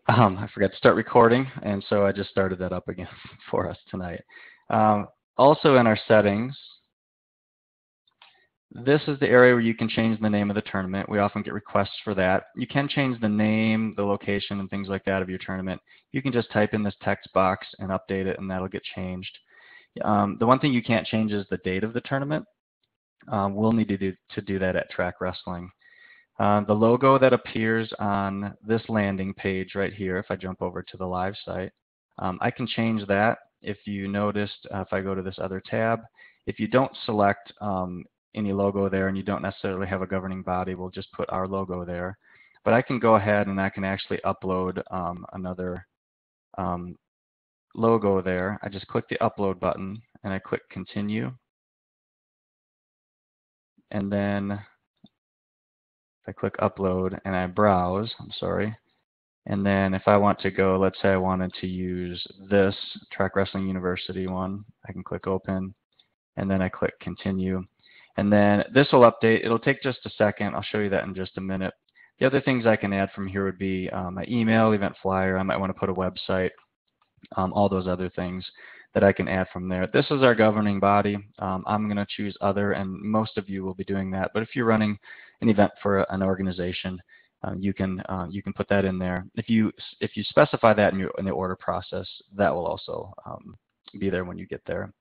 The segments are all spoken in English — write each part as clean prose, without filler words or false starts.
I forgot to start recording, and so I just started that up again for us tonight. Also in our settings, this is the area where you can change the name of the tournament. We often get requests for that. You can change the name, the location, and things like that of your tournament. You can just type in this text box and update it, and that'll get changed. The one thing you can't change is the date of the tournament. We'll need to do that at Track Wrestling. The logo that appears on this landing page right here, if I jump over to the live site, I can change that. If you noticed, if I go to this other tab, if you don't select any logo there and you don't necessarily have a governing body, we'll just put our logo there. But I can go ahead and I can actually upload another logo there. I just click the upload button and I click continue. And then if I click upload and I browse, and then if I want to go, let's say I wanted to use this Track Wrestling University one, I can click open and then I click continue. And then this will update. It'll take just a second. I'll show you that in just a minute. The other things I can add from here would be my email, event flyer. I might want to put a website, all those other things that I can add from there. This is our governing body. I'm going to choose other, and most of you will be doing that. But if you're running an event for an organization, you can put that in there. If you specify that in the order process, that will also be there when you get there.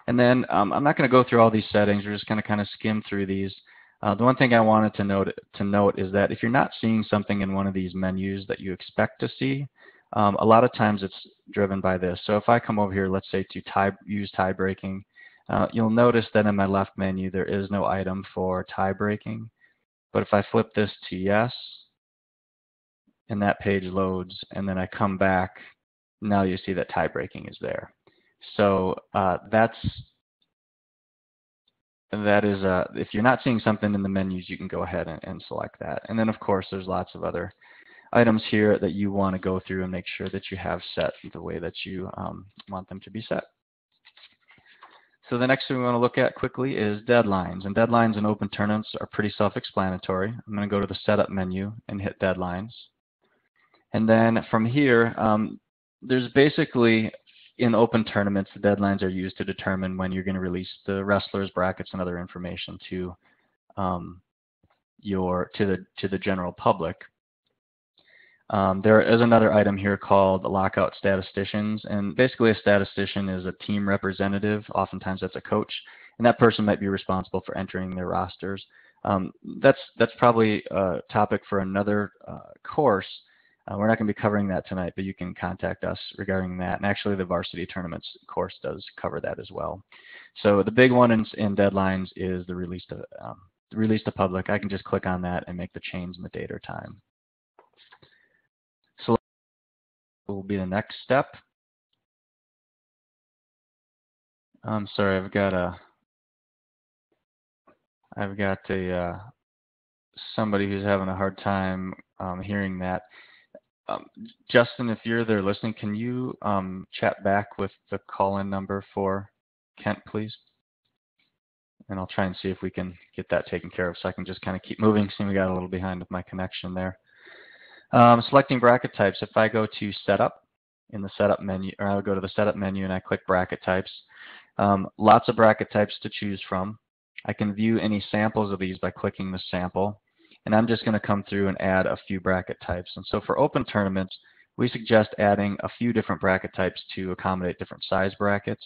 And then I'm not going to go through all these settings. We're just going to kind of skim through these. The one thing I wanted to note is that if you're not seeing something in one of these menus that you expect to see, a lot of times it's driven by this. So if I come over here, let's say to use tie breaking, you'll notice that in my left menu there is no item for tie breaking. But if I flip this to yes, and that page loads, and then I come back, now you see that tie breaking is there. So that is, if you're not seeing something in the menus, you can go ahead and select that. And then of course there's lots of other items here that you want to go through and make sure that you have set the way that you want them to be set. So the next thing we want to look at quickly is deadlines. And deadlines in open tournaments are pretty self-explanatory. I'm going to go to the setup menu and hit deadlines. And then from here, there's basically, in open tournaments, the deadlines are used to determine when you're going to release the wrestlers, brackets, and other information to the general public. There is another item here called lockout statisticians, and basically a statistician is a team representative. Oftentimes that's a coach, and that person might be responsible for entering their rosters. That's probably a topic for another course. We're not going to be covering that tonight, but you can contact us regarding that. And actually the varsity tournaments course does cover that as well. So the big one in deadlines is the release to public. I can just click on that and make the change in the date or time. So will be the next step. I'm sorry, I've got somebody who's having a hard time hearing that. Justin, if you're there listening, can you chat back with the call-in number for Kent, please? And I'll try and see if we can get that taken care of so I can just kind of keep moving. See, we got a little behind with my connection there. Selecting bracket types. If I go to Setup in the Setup menu, or I'll go to the Setup menu and I click Bracket Types, lots of bracket types to choose from. I can view any samples of these by clicking the sample. And I'm just going to come through and add a few bracket types. And so for open tournaments, we suggest adding a few different bracket types to accommodate different size brackets.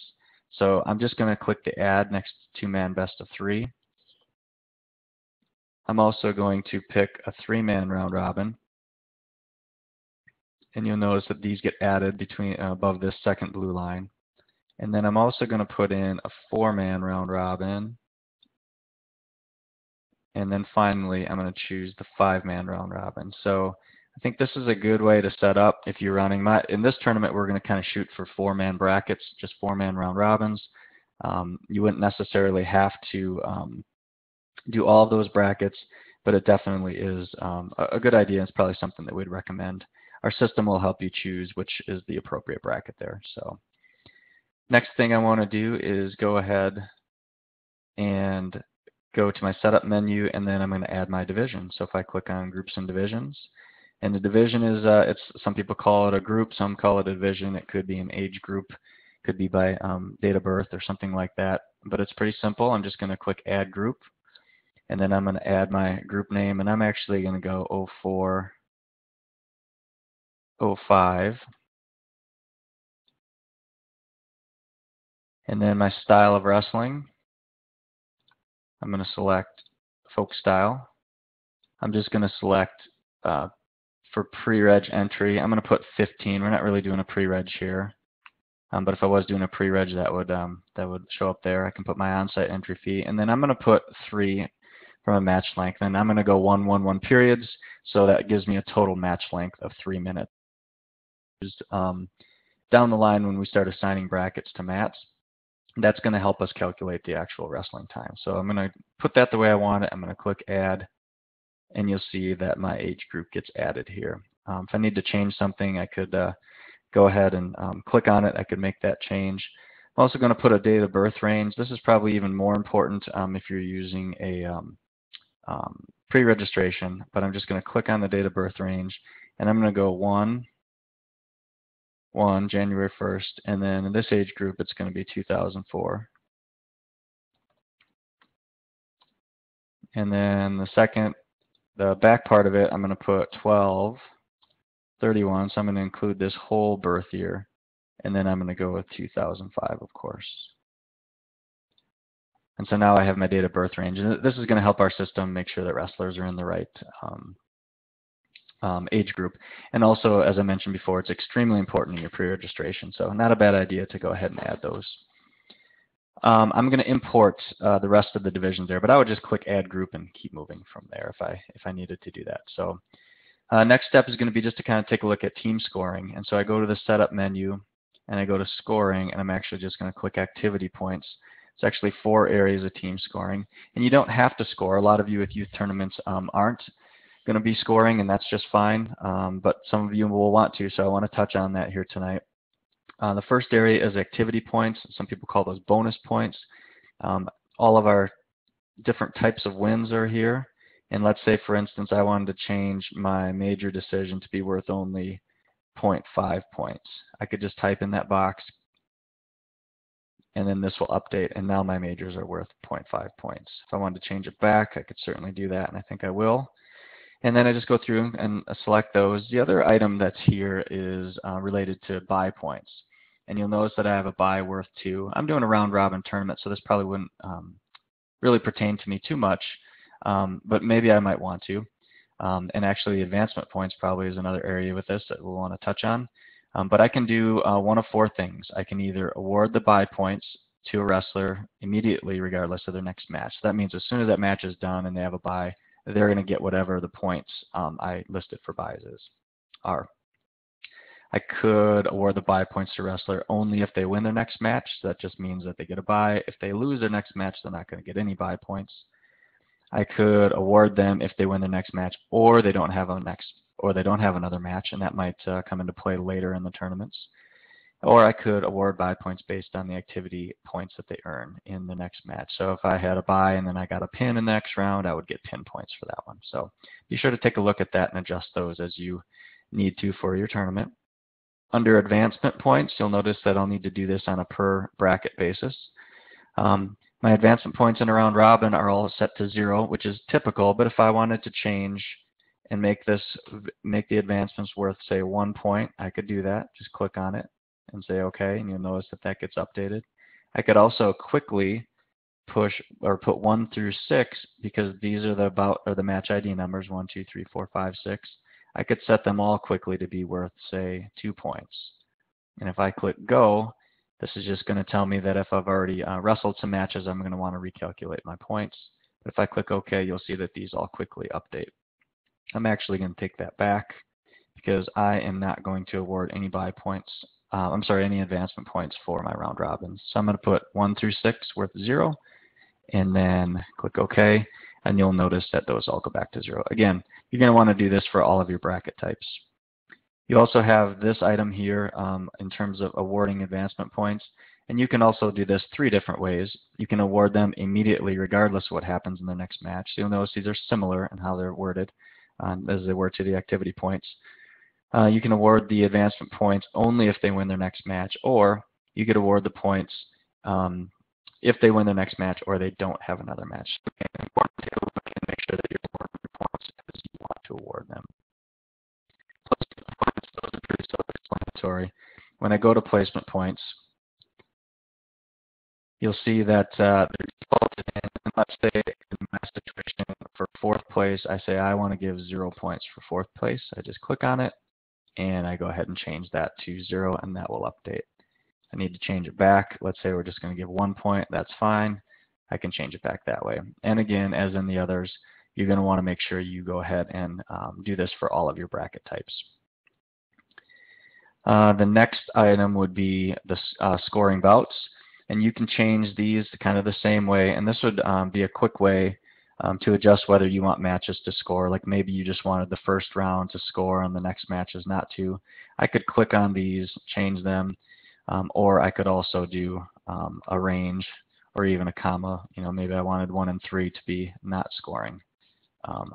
So I'm just going to click the add next to two-man best of 3. I'm also going to pick a 3-man round robin. And you'll notice that these get added above this second blue line. And then I'm also going to put in a 4-man round robin. And then finally, I'm going to choose the 5-man round robin. So I think this is a good way to set up if you're running. In this tournament, we're going to kind of shoot for 4-man brackets, just 4-man round robins. You wouldn't necessarily have to do all of those brackets, but it definitely is a good idea. It's probably something that we'd recommend. Our system will help you choose which is the appropriate bracket there. So next thing I want to do is go ahead and go to my setup menu, and then I'm going to add my division. So if I click on groups and divisions, And the division is, some people call it a group, some call it a division. It could be an age group, could be by date of birth or something like that. But it's pretty simple. I'm just going to click Add Group, and then I'm going to add my group name, and I'm actually going to go 04, 05. And then my style of wrestling, I'm going to select folk style. I'm just going to select for pre-reg entry, I'm going to put 15. We're not really doing a pre-reg here, but if I was doing a pre-reg, that would show up there. I can put my on-site entry fee, and then I'm going to put 3 from a match length, and I'm going to go 1, 1, 1 periods, so that gives me a total match length of 3 minutes. Down the line, when we start assigning brackets to mats, that's going to help us calculate the actual wrestling time. So I'm going to put that the way I want it. I'm going to click Add, and you'll see that my age group gets added here. If I need to change something, I could go ahead and click on it. I could make that change. I'm also going to put a date of birth range. This is probably even more important if you're using a pre-registration, but I'm just going to click on the date of birth range, and I'm going to go 1, January 1st, and then in this age group, it's going to be 2004. And then the back part of it, I'm going to put 12/31, so I'm going to include this whole birth year, and then I'm going to go with 2005, of course. And so now I have my date of birth range, and this is going to help our system make sure that wrestlers are in the right age group. And also, as I mentioned before, it's extremely important in your pre-registration, so not a bad idea to go ahead and add those. I'm going to import the rest of the divisions there, but I would just click Add Group and keep moving from there if I needed to do that. So next step is going to be just to kind of take a look at team scoring. And so I go to the Setup menu, and I go to Scoring, and I'm actually just going to click Activity Points. It's actually 4 areas of team scoring, and you don't have to score. A lot of you with youth tournaments aren't going to be scoring, and that's just fine, but some of you will want to, so I want to touch on that here tonight. The first area is activity points. Some people call those bonus points. All of our different types of wins are here, and let's say, for instance, I wanted to change my major decision to be worth only 0.5 points. I could just type in that box, and then this will update, and now my majors are worth 0.5 points. If I wanted to change it back, I could certainly do that, and I think I will. And then I just go through and select those. The other item that's here is related to buy points. And you'll notice that I have a buy worth 2. I'm doing a round robin tournament, so this probably wouldn't really pertain to me too much, but maybe I might want to. And actually, the advancement points probably is another area with this that we'll want to touch on. But I can do one of 4 things. I can either award the buy points to a wrestler immediately, regardless of their next match. So that means as soon as that match is done and they have a buy, they're going to get whatever the points I listed for buys are. I could award the buy points to a wrestler only if they win their next match. So that just means that they get a buy. If they lose their next match, they're not going to get any buy points. I could award them if they win their next match, or they don't have another match, and that might come into play later in the tournaments. Or I could award buy points based on the activity points that they earn in the next match. So if I had a buy and then I got a pin in the next round, I would get pin points for that one. So be sure to take a look at that and adjust those as you need to for your tournament. Under advancement points, you'll notice that I'll need to do this on a per bracket basis. My advancement points in a round robin are all set to 0, which is typical, but if I wanted to change and make the advancements worth, say, 1 point, I could do that. Just click on it and say OK, and you'll notice that that gets updated. I could also quickly push or put 1 through 6, because these are the match ID numbers, 1, 2, 3, 4, 5, 6. I could set them all quickly to be worth, say, 2 points. And if I click Go, this is just going to tell me that if I've already wrestled some matches, I'm going to want to recalculate my points. But if I click OK, you'll see that these all quickly update. I'm actually going to take that back, because I am not going to award any buy points. Any advancement points for my round robins. So I'm going to put 1 through 6 worth 0, and then click OK, and you'll notice that those all go back to 0. Again, you're going to want to do this for all of your bracket types. You also have this item here in terms of awarding advancement points, and you can also do this 3 different ways. You can award them immediately regardless of what happens in the next match. So you'll notice these are similar in how they're worded. as they were to the activity points. You can award the advancement points only if they win their next match, or you could award the points if they win their next match or they don't have another match. So it's important to take a look and make sure that you're awarding the points as you want to award them. Placement points, those are pretty self-explanatory. When I go to placement points, you'll see that they're defaulted in, and let's say in my situation for 4th place, I say I want to give 0 points for 4th place. I just click on it, and I go ahead and change that to 0, and that will update. I need to change it back. Let's say we're just going to give 1 point. That's fine. I can change it back that way. And again, as in the others, you're going to want to make sure you go ahead and do this for all of your bracket types. The next item would be the scoring bouts. And you can change these kind of the same way. And this would be a quick way to adjust whether you want matches to score. Like maybe you just wanted the first round to score and the next matches not to. I could click on these, change them, or I could also do a range or even a comma. You know, maybe I wanted 1 and 3 to be not scoring.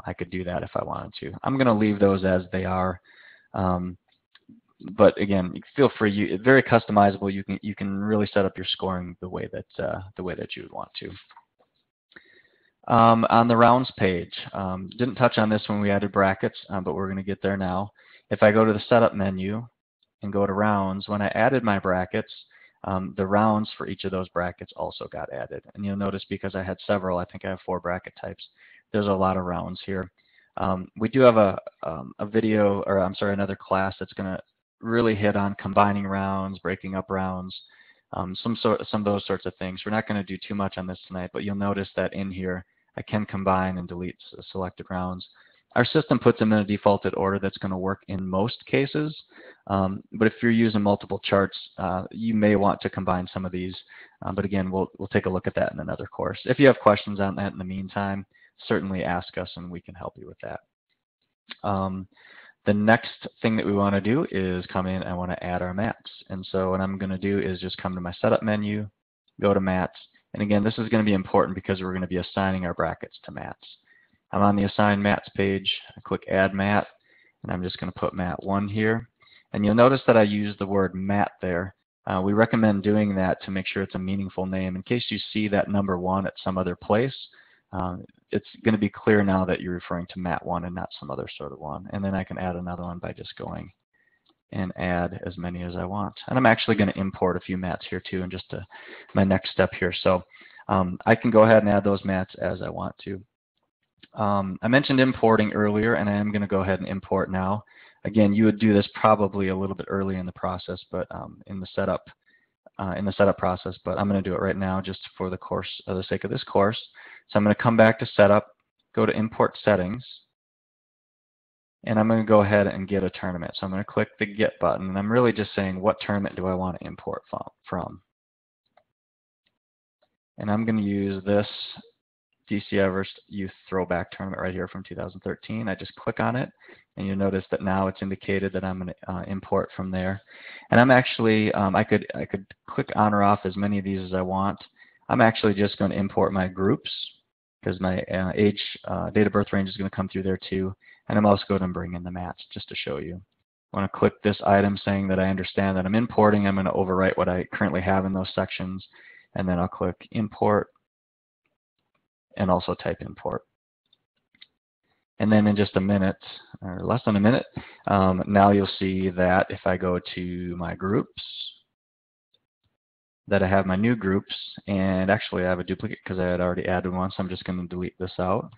I could do that if I wanted to. I'm going to leave those as they are. But again, feel free. It's very customizable. You can really set up your scoring the way that you would want to. On the rounds page, didn't touch on this when we added brackets, but we're going to get there now. If I go to the setup menu and go to rounds, when I added my brackets, the rounds for each of those brackets also got added. And you'll notice because I had several, I think I have 4 bracket types. There's a lot of rounds here. We do have a video, or I'm sorry, another class that's going to really hit on combining rounds, breaking up rounds, some of those sorts of things. We're not going to do too much on this tonight, but you'll notice that in here I can combine and delete selected rounds. Our system puts them in a defaulted order that's going to work in most cases, but if you're using multiple charts, you may want to combine some of these. But again, we'll take a look at that in another course. If you have questions on that in the meantime, certainly ask us and we can help you with that. The next thing that we want to do is come in and I want to add our mats. And so what I'm going to do is just come to my setup menu, go to mats. And again, this is going to be important because we're going to be assigning our brackets to mats. I'm on the assign mats page. I click add mat, and I'm just going to put mat 1 here. And you'll notice that I use the word mat there. We recommend doing that to make sure it's a meaningful name. In case you see that number 1 at some other place, it's going to be clear now that you're referring to mat 1 and not some other sort of one. And then I can add another one by just going and add as many as I want. And I'm actually going to import a few mats here too in just my next step here. So I can go ahead and add those mats as I want to. I mentioned importing earlier, and I am going to go ahead and import now. Again, you would do this probably a little bit early in the process, but in the setup process. But I'm going to do it right now just for the course, for the sake of this course. So I'm going to come back to setup, go to import settings, and I'm going to go ahead and get a tournament. So I'm going to click the get button, and I'm really just saying what tournament do I want to import from. And I'm going to use this DC Everest Youth Throwback Tournament right here from 2013. I just click on it, and you'll notice that now it's indicated that I'm going to import from there. And I'm actually, I could click on or off as many of these as I want. I'm actually just going to import my groups because my date of birth range is going to come through there too. And I'm also going to bring in the mats just to show you. I want to click this item saying that I understand that I'm importing. I'm going to overwrite what I currently have in those sections, and then I'll click import and also type import. And then in just a minute, or less than a minute, now you'll see that if I go to my groups, that I have my new groups, and actually I have a duplicate because I had already added one, so I'm just going to delete this out.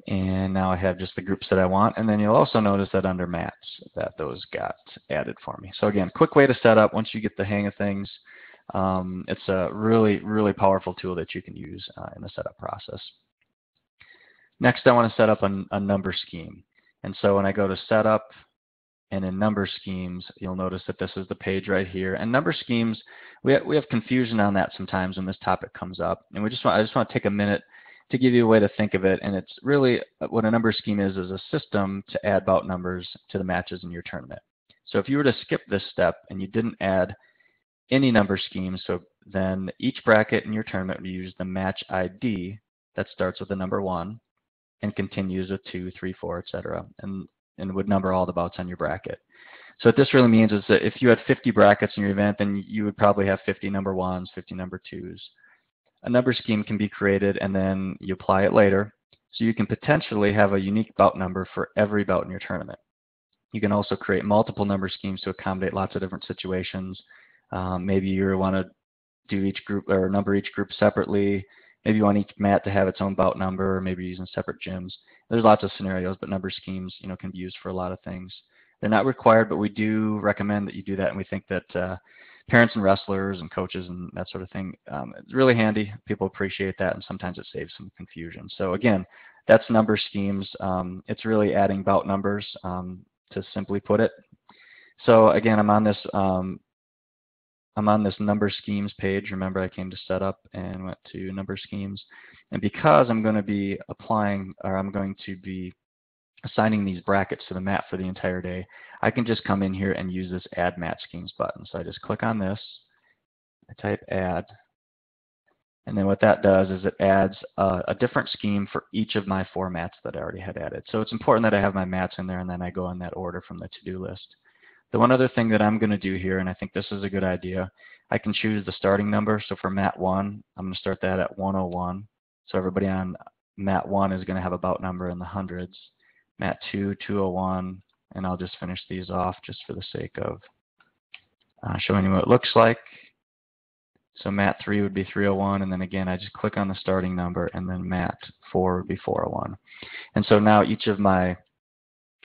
And now I have just the groups that I want, and then you'll also notice that under mats that those got added for me. So again, quick way to set up once you get the hang of things. It's a really, really powerful tool that you can use in the setup process. Next, I want to set up a number scheme. And so when I go to setup and in number schemes, you'll notice that this is the page right here. And number schemes, we have confusion on that sometimes when this topic comes up. And I just want to take a minute to give you a way to think of it. And it's really what a number scheme is a system to add bout numbers to the matches in your tournament. So if you were to skip this step and you didn't add any number schemes, so then each bracket in your tournament will use the match ID that starts with the number 1 and continues with 2, 3, 4, etc. And would number all the bouts on your bracket. So what this really means is that if you had 50 brackets in your event, then you would probably have 50 number 1s, 50 number 2s. A number scheme can be created and then you apply it later. So you can potentially have a unique bout number for every bout in your tournament. You can also create multiple number schemes to accommodate lots of different situations. Maybe you want to do each group or number each group separately. Maybe you want each mat to have its own bout number. Maybe you're using separate gyms. There's lots of scenarios, but number schemes, can be used for a lot of things. They're not required, but we do recommend that you do that, and we think that parents and wrestlers and coaches and that sort of thing, it's really handy. People appreciate that, and sometimes it saves some confusion. So again, that's number schemes. It's really adding bout numbers, to simply put it. So again, I'm on this number schemes page. Remember, I came to setup and went to number schemes. And because I'm going to be applying, or I'm going to be assigning these brackets to the mat for the entire day, I can just come in here and use this Add Mat Schemes button. So I just click on this, I type Add, and then what that does is it adds a different scheme for each of my 4 mats that I already had added. So it's important that I have my mats in there and then I go in that order from the to-do list. The one other thing that I'm going to do here, and I think this is a good idea, I can choose the starting number. So for mat 1, I'm going to start that at 101. So everybody on mat 1 is going to have a bout number in the hundreds. Mat 2, 201, and I'll just finish these off just for the sake of showing you what it looks like. So mat 3 would be 301, and then again I just click on the starting number, and then mat 4 would be 401. And so now each of my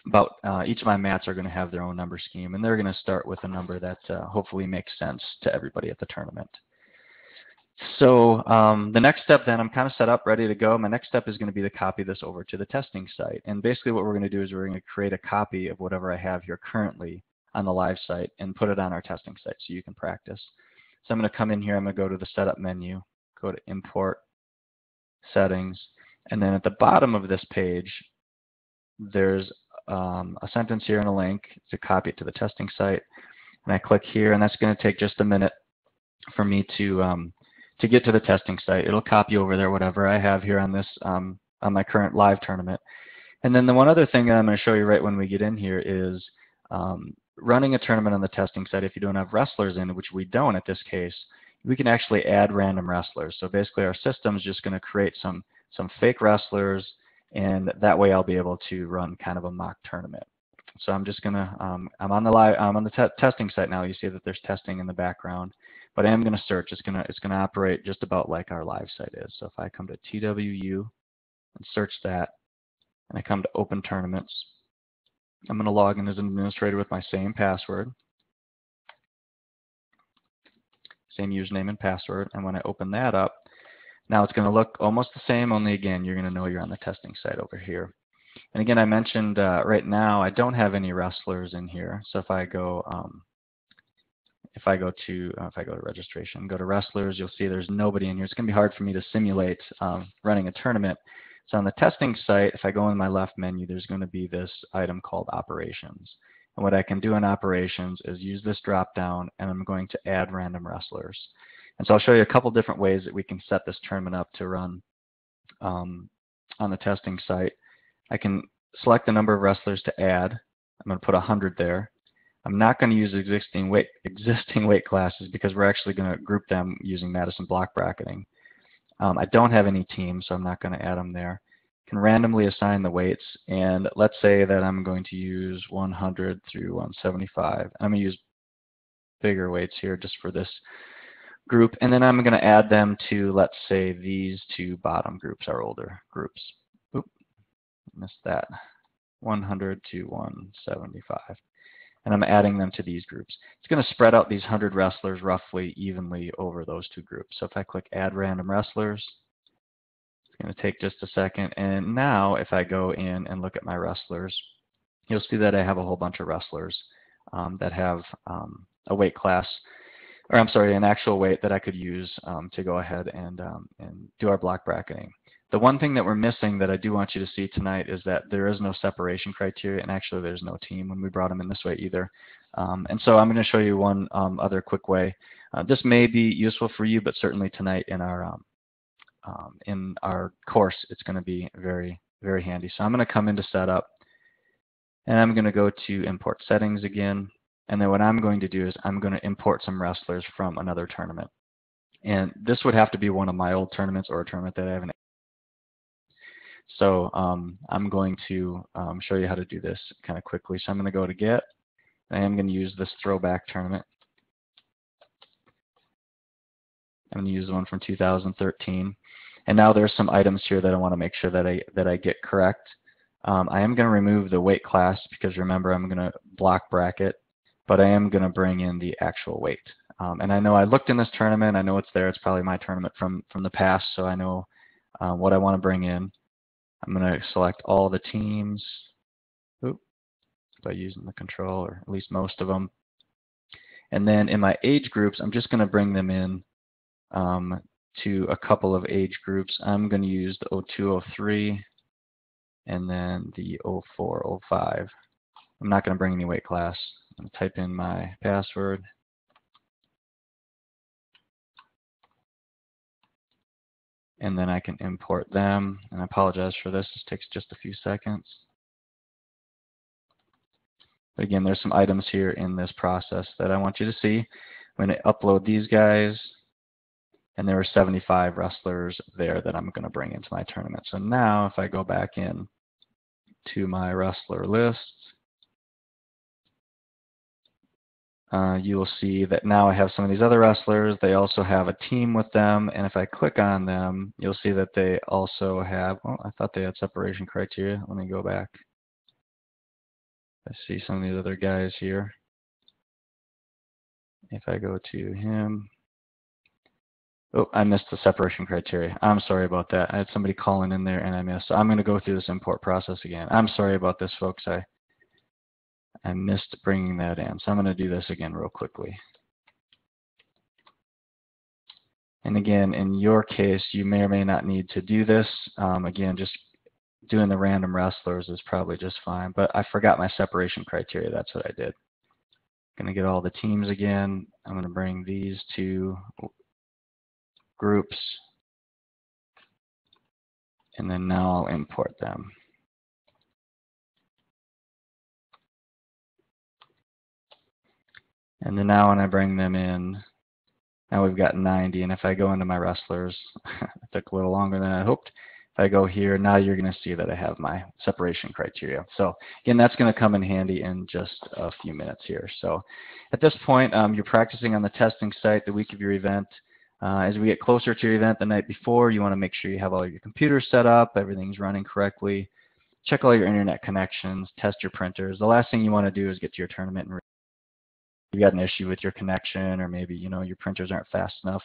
mats are going to have their own number scheme, and they're going to start with a number that hopefully makes sense to everybody at the tournament. So the next step then, I'm kind of set up, ready to go. My next step is going to be to copy this over to the testing site. And basically what we're going to do is we're going to create a copy of whatever I have here currently on the live site and put it on our testing site so you can practice. So I'm going to come in here, I'm going to go to the Setup menu, go to Import, Settings, and then at the bottom of this page, there's a sentence here and a link to copy it to the testing site. And I click here, and that's going to take just a minute for me to get to the testing site. It'll copy over there whatever I have here on this on my current live tournament. And then the one other thing that I'm going to show you right when we get in here is running a tournament on the testing site. If you don't have wrestlers in, which we don't at this case, we can actually add random wrestlers. So basically our system is just going to create some fake wrestlers, and that way I'll be able to run kind of a mock tournament. So I'm just going to, I'm on the testing site now. You see that there's testing in the background. But I am going to search. It's going to operate just about like our live site is. So if I come to TWU and search that, and I come to Open Tournaments, I'm going to log in as an administrator with my same password, same username and password. And when I open that up, now it's going to look almost the same, only again, you're going to know you're on the testing site over here. And again, I mentioned right now I don't have any wrestlers in here. So if I go to registration, go to wrestlers, you'll see there's nobody in here. It's going to be hard for me to simulate running a tournament. So on the testing site, if I go in my left menu, there's going to be this item called Operations. And what I can do in Operations is use this drop down, and I'm going to add random wrestlers. And so I'll show you a couple different ways that we can set this tournament up to run on the testing site. I can select the number of wrestlers to add. I'm going to put 100 there. I'm not going to use existing weight classes because we're actually going to group them using Madison block bracketing. I don't have any teams, so I'm not going to add them there. Can randomly assign the weights, and let's say that I'm going to use 100 through 175. I'm going to use bigger weights here just for this group, and then I'm going to add them to, let's say, these 2 bottom groups, our older groups. Oop, missed that. 100 to 175. And I'm adding them to these groups. It's going to spread out these 100 wrestlers roughly evenly over those 2 groups. So if I click Add Random Wrestlers, it's going to take just a second. And now if I go in and look at my wrestlers, you'll see that I have a whole bunch of wrestlers that have a weight class, or I'm sorry, an actual weight that I could use to go ahead and do our block bracketing. The one thing that we're missing that I do want you to see tonight is that there is no separation criteria, and actually there's no team when we brought them in this way either. And so I'm going to show you one other quick way. This may be useful for you, but certainly tonight in our course, it's going to be very, very handy. So I'm going to come into Setup, and I'm going to go to Import Settings again. And then what I'm going to do is I'm going to import some wrestlers from another tournament. And this would have to be one of my old tournaments or a tournament that I haven't. So I'm going to show you how to do this kind of quickly. So I'm going to go to Get. I am going to use this throwback tournament. I'm going to use the one from 2013. And now there's some items here that I want to make sure that I get correct. I am going to remove the weight class because remember I'm going to block bracket, but I am going to bring in the actual weight. And I know I looked in this tournament. I know it's there. It's probably my tournament from the past, so I know what I want to bring in. I'm going to select all the teams by using the control, or at least most of them. And then in my age groups, I'm just going to bring them in to a couple of age groups. I'm going to use the 02, 03, and then the 04, 05. I'm not going to bring any weight class. I'm going to type in my password. And then I can import them. And I apologize for this. This takes just a few seconds. But again, there's some items here in this process that I want you to see. I'm going to upload these guys. And there were 75 wrestlers there that I'm going to bring into my tournament. So now if I go back in to my wrestler list, you will see that now I have some of these other wrestlers. They also have a team with them. And if I click on them, you'll see that they also have, oh, I thought they had separation criteria. Let me go back. I see some of these other guys here. If I go to him, oh, I missed the separation criteria. I'm sorry about that. I had somebody calling in there and I missed. So I'm going to go through this import process again. I'm sorry about this, folks. I missed bringing that in. So I'm going to do this again real quickly. And again, in your case, you may or may not need to do this. Again, just doing the random wrestlers is probably just fine. But I forgot my separation criteria. That's what I did. I'm going to get all the teams again. I'm going to bring these two groups, and then now I'll import them. And then now when I bring them in, now we've got 90, and if I go into my wrestlers, it took a little longer than I hoped. If I go here, now you're going to see that I have my separation criteria. So again, that's going to come in handy in just a few minutes here. So at this point, you're practicing on the testing site the week of your event. As we get closer to your event the night before, you want to make sure you have all your computers set up, everything's running correctly. Check all your internet connections, test your printers. The last thing you want to do is get to your tournament and you've got an issue with your connection, or maybe your printers aren't fast enough.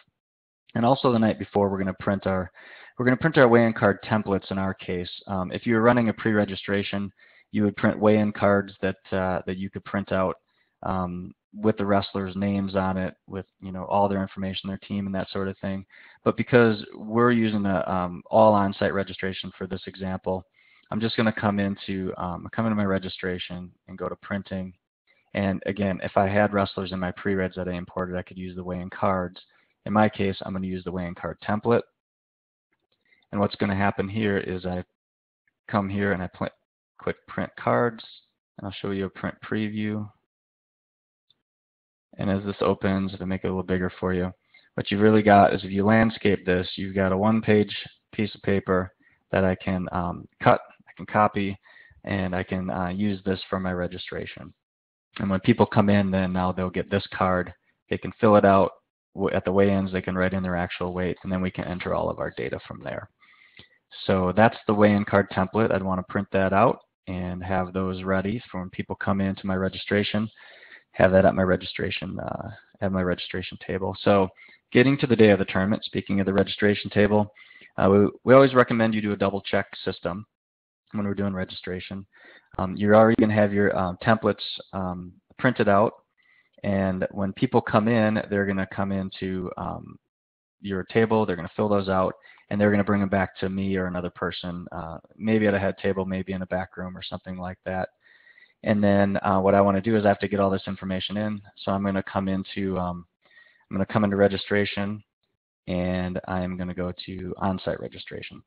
And also the night before, we're going to print our weigh-in card templates. In our case, if you were running a pre-registration, you would print weigh-in cards that you could print out with the wrestlers' names on it, with all their information, their team, and that sort of thing. But because we're using a all on-site registration for this example, I'm just going to come into my registration and go to printing. And again, if I had wrestlers in my pre-regs that I imported, I could use the weigh-in cards. In my case, I'm going to use the weigh-in card template. And what's going to happen here is I come here and I click print cards, and I'll show you a print preview. And as this opens, if I make it a little bigger for you, what you've really got is, if you landscape this, you've got a one-page piece of paper that I can cut, I can copy, and I can use this for my registration. And when people come in, then now they'll get this card. They can fill it out at the weigh-ins. They can write in their actual weight, and then we can enter all of our data from there. So that's the weigh-in card template. I'd want to print that out and have those ready for when people come into my registration. Have that at my registration, table. So getting to the day of the tournament, speaking of the registration table, we always recommend you do a double check system when we're doing registration. You're already going to have your templates printed out, and when people come in, they're going to come into your table, they're going to fill those out, and they're going to bring them back to me or another person, maybe at a head table, maybe in a back room or something like that. And then what I want to do is I have to get all this information in, so I'm going to come into I'm going to come into registration, and I'm going to go to on-site registration.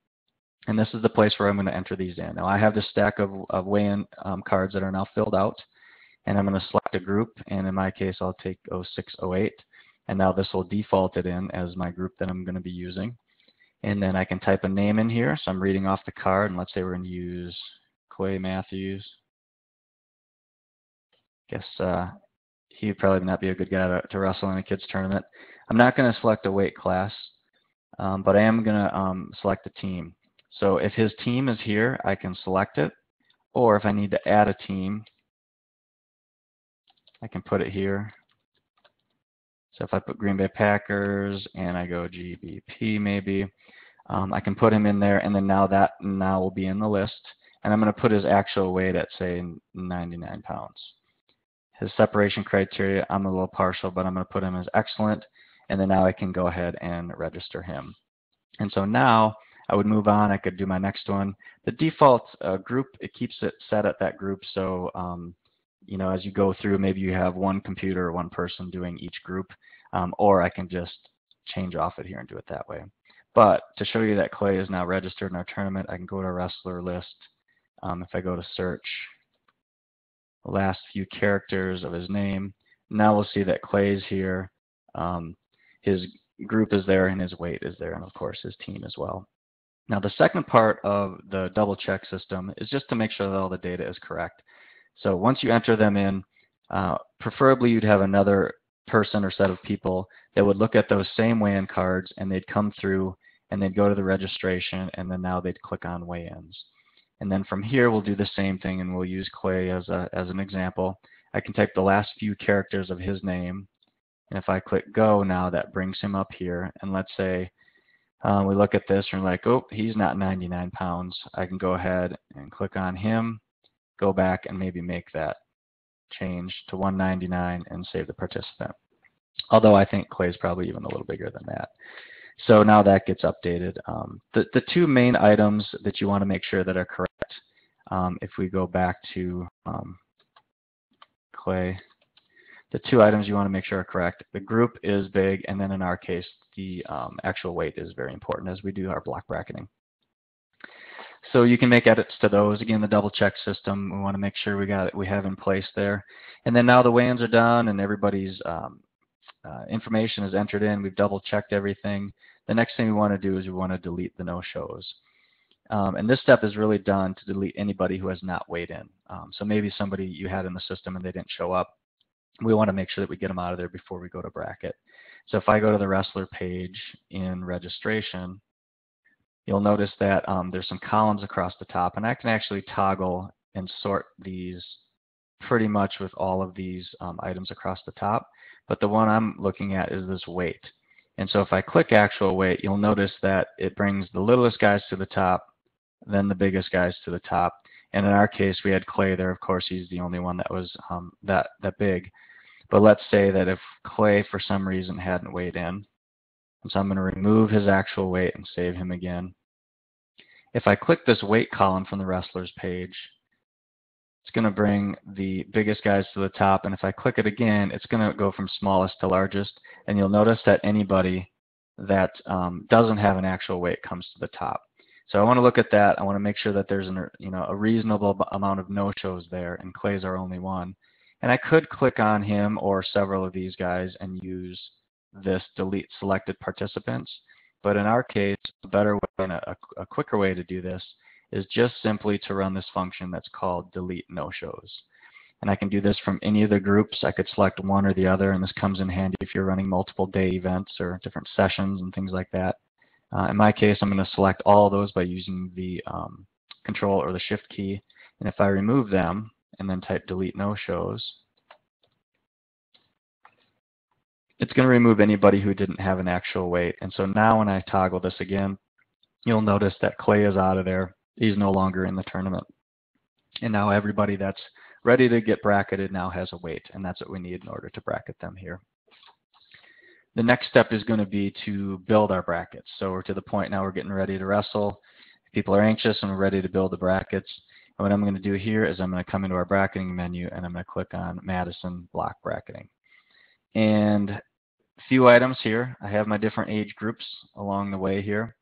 And this is the place where I'm going to enter these in. Now I have this stack of weigh-in cards that are now filled out, and I'm going to select a group, and in my case I'll take 0608, and now this will default it in as my group that I'm going to be using. And then I can type a name in here, so I'm reading off the card, and let's say we're going to use Clay Matthews. Guess he would probably not be a good guy to wrestle in a kids tournament. I'm not going to select a weight class, but I am going to select a team. So if his team is here, I can select it, or if I need to add a team, I can put it here. So if I put Green Bay Packers and I go GBP maybe, I can put him in there, and then that will be in the list. And I'm going to put his actual weight at, say, 99 pounds. His separation criteria, I'm a little partial, but I'm going to put him as excellent, and then now I can go ahead and register him. And so now I would move on. I could do my next one. The default group, it keeps it set at that group, so you know, as you go through, maybe you have one computer or one person doing each group, or I can just change off it here and do it that way. But to show you that Clay is now registered in our tournament, I can go to our wrestler list. If I go to search, the last few characters of his name, now we'll see that Clay's here. His group is there, and his weight is there, and of course his team as well. Now the second part of the double check system is just to make sure that all the data is correct. So once you enter them in, preferably you'd have another person or set of people that would look at those same weigh-in cards, and they'd come through and they'd go to the registration, and then now they'd click on weigh-ins. And then from here we'll do the same thing, and we'll use Clay as an example. I can type the last few characters of his name, and if I click go now, that brings him up here. And let's say we look at this and we're like, oh, he's not 99 pounds. I can go ahead and click on him, go back and maybe make that change to 199 and save the participant. Although I think Clay's probably even a little bigger than that. So now that gets updated. The two main items that you want to make sure that are correct, if we go back to Clay, the two items you want to make sure are correct. The group is big, and then in our case, the actual weight is very important as we do our block bracketing. So you can make edits to those. Again, the double check system, we want to make sure we have in place there. And then now the weigh-ins are done and everybody's information is entered in. We've double checked everything. The next thing we want to do is we want to delete the no-shows. And this step is really done to delete anybody who has not weighed in. So maybe somebody you had in the system and they didn't show up. We want to make sure that we get them out of there before we go to bracket. So if I go to the wrestler page in registration, you'll notice that there's some columns across the top, and I can actually toggle and sort these pretty much with all of these items across the top. But the one I'm looking at is this weight. And so if I click actual weight, you'll notice that it brings the littlest guys to the top, then the biggest guys to the top. And in our case, we had Clay there. Of course, he's the only one that was that big. But let's say that if Clay, for some reason, hadn't weighed in, and so I'm going to remove his actual weight and save him again. If I click this weight column from the wrestlers page, it's going to bring the biggest guys to the top. And if I click it again, it's going to go from smallest to largest. And you'll notice that anybody that doesn't have an actual weight comes to the top. So I want to look at that. I want to make sure that there's a reasonable amount of no-shows there, and Clay's our only one. And I could click on him or several of these guys and use this delete selected participants. But in our case, a better way and a quicker way to do this is just simply to run this function that's called delete no-shows. And I can do this from any of the groups. I could select one or the other, and this comes in handy if you're running multiple day events or different sessions and things like that. In my case, I'm going to select all of those by using the control or the shift key. And if I remove them and then type delete no-shows, it's going to remove anybody who didn't have an actual weight. And so now when I toggle this again, you'll notice that Clay is out of there. He's no longer in the tournament. And now everybody that's ready to get bracketed now has a weight, and that's what we need in order to bracket them here. The next step is going to be to build our brackets. So we're to the point now we're getting ready to wrestle. People are anxious and we're ready to build the brackets. And what I'm going to do here is I'm going to come into our bracketing menu and I'm going to click on Madison block bracketing. And few items here. I have my different age groups along the way here.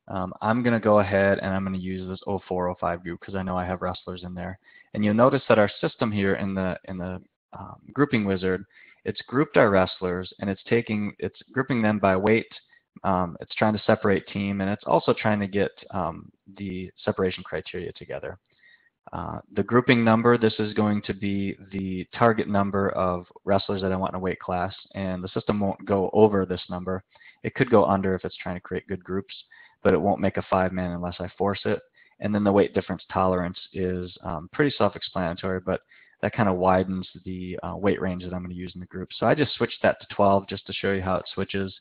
I'm going to go ahead and I'm going to use this 0405 group because I know I have wrestlers in there. And you'll notice that our system here in the grouping wizard, it's grouped our wrestlers and it's grouping them by weight. It's trying to separate team, and it's also trying to get the separation criteria together. The grouping number, this is going to be the target number of wrestlers that I want in a weight class, and the system won't go over this number. It could go under if it's trying to create good groups, but it won't make a 5-man unless I force it. And then the weight difference tolerance is pretty self-explanatory, but that kind of widens the weight range that I'm going to use in the group. So I just switched that to 12 just to show you how it switches.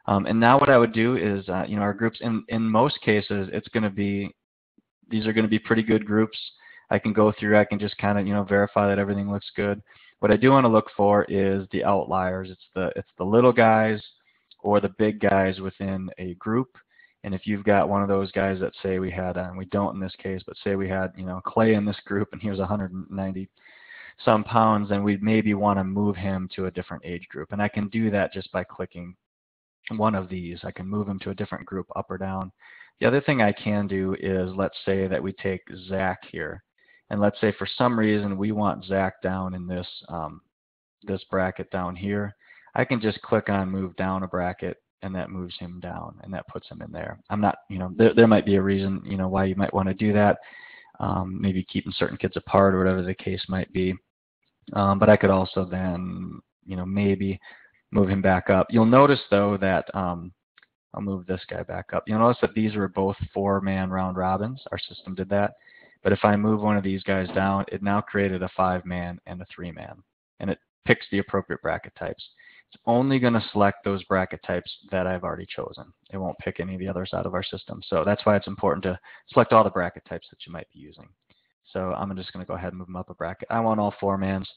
And now what I would do is, our groups, in most cases, these are going to be pretty good groups. I can go through, I can just kind of, verify that everything looks good. What I do want to look for is the outliers. It's the little guys or the big guys within a group. And if you've got one of those guys that say we had, and we don't in this case, but say we had, Clay in this group and he was 190 some pounds, then we'd maybe want to move him to a different age group. And I can do that just by clicking one of these. I can move him to a different group up or down. The other thing I can do is, let's say that we take Zach here. And let's say for some reason we want Zach down in this, this bracket down here. I can just click on move down a bracket, and that moves him down, and that puts him in there. I'm not, there might be a reason, why you might want to do that. Maybe keeping certain kids apart or whatever the case might be. But I could also then, maybe move him back up. You'll notice though that, I'll move this guy back up. You'll notice that these were both 4-man round robins. Our system did that. But if I move one of these guys down, it now created a 5-man and a 3-man. And it picks the appropriate bracket types. It's only going to select those bracket types that I've already chosen. It won't pick any of the others out of our system. So that's why it's important to select all the bracket types that you might be using. So I'm just going to go ahead and move them up a bracket. I want all 4-mans.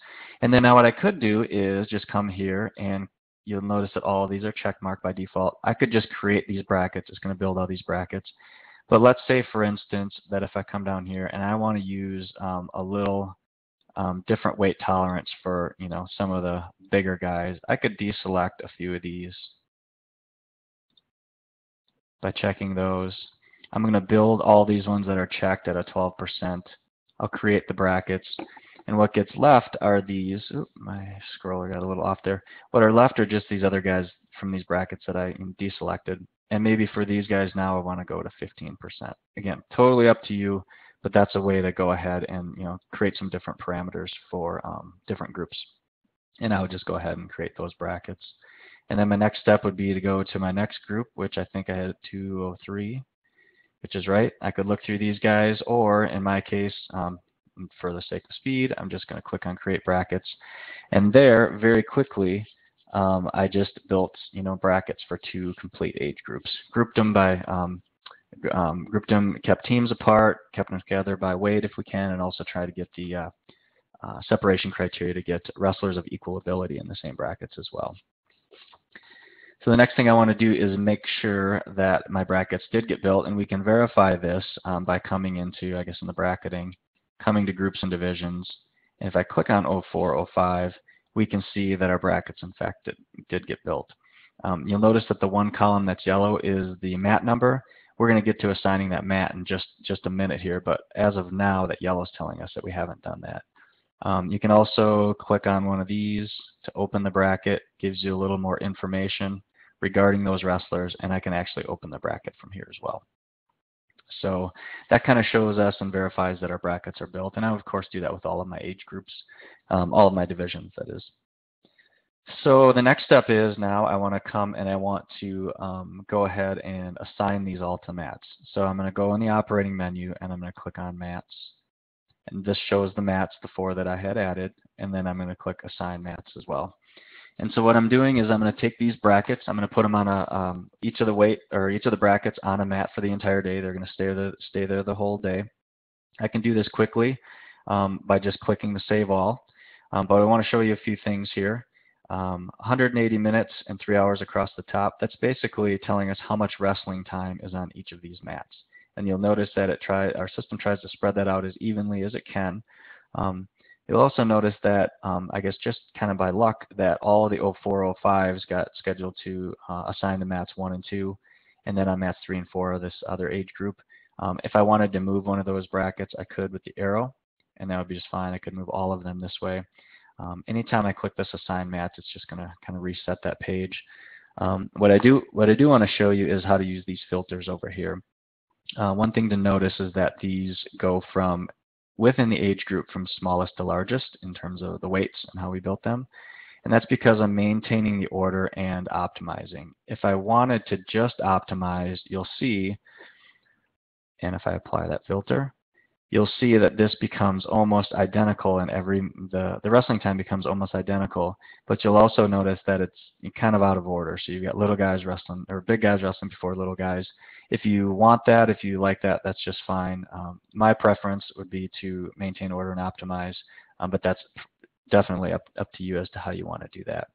And then now what I could do is just come here, and you'll notice that all of these are check marked by default. I could just create these brackets. It's going to build all these brackets. But let's say, for instance, that if I come down here and I want to use a little different weight tolerance for, some of the bigger guys, I could deselect a few of these by checking those. I'm going to build all these ones that are checked at a 12%. I'll create the brackets. And what gets left are these. Oops, my scroller got a little off there. What are left are just these other guys from these brackets that I deselected. And maybe for these guys now I want to go to 15%. Again, totally up to you, but that's a way to go ahead and create some different parameters for different groups. And I would just go ahead and create those brackets. And then my next step would be to go to my next group, which I think I had 203, which is right. I could look through these guys, or in my case, for the sake of speed, I'm just going to click on create brackets. And there, very quickly, I just built brackets for 2 complete age groups. Grouped them by kept teams apart, kept them together by weight if we can, and also try to get the separation criteria to get wrestlers of equal ability in the same brackets as well. So the next thing I want to do is make sure that my brackets did get built, and we can verify this by coming into, in the bracketing, coming to groups and divisions. And if I click on 0405, we can see that our brackets, in fact, did get built. You'll notice that the one column that's yellow is the mat number. We're going to get to assigning that mat in just a minute here, but as of now, that yellow is telling us that we haven't done that. You can also click on one of these to open the bracket. Gives you a little more information regarding those wrestlers, and I can actually open the bracket from here as well. So that kind of shows us and verifies that our brackets are built. And I, of course, do that with all of my age groups, all of my divisions, that is. So the next step is now I want to come and I want to go ahead and assign these all to mats. So I'm going to go in the operating menu, and I'm going to click on mats. And this shows the mats, the 4 that I had added. And then I'm going to click assign mats as well. And so what I'm doing is I'm going to take these brackets, I'm going to put them on each of the brackets on a mat for the entire day. They're going to stay there the whole day. I can do this quickly by just clicking the save all. But I want to show you a few things here. 180 minutes and 3 hours across the top. That's basically telling us how much wrestling time is on each of these mats. And you'll notice that our system tries to spread that out as evenly as it can. You'll also notice that, I guess just kind of by luck, that all the 04, 05s got scheduled to assign to mats 1 and 2, and then on mats 3 and 4 of this other age group. If I wanted to move one of those brackets, I could with the arrow, and that would be just fine. I could move all of them this way. Anytime I click this assign mats, it's just going to kind of reset that page. What I do want to show you is how to use these filters over here. One thing to notice is that these go from within the age group from smallest to largest in terms of the weights and how we built them. And that's because I'm maintaining the order and optimizing. If I wanted to just optimize, you'll see, and if I apply that filter, you'll see that this becomes almost identical, and the wrestling time becomes almost identical, but you'll also notice that it's kind of out of order. So you've got little guys wrestling, or big guys wrestling before little guys. If you want that, if you like that, that's just fine. My preference would be to maintain order and optimize, but that's definitely up to you as to how you want to do that.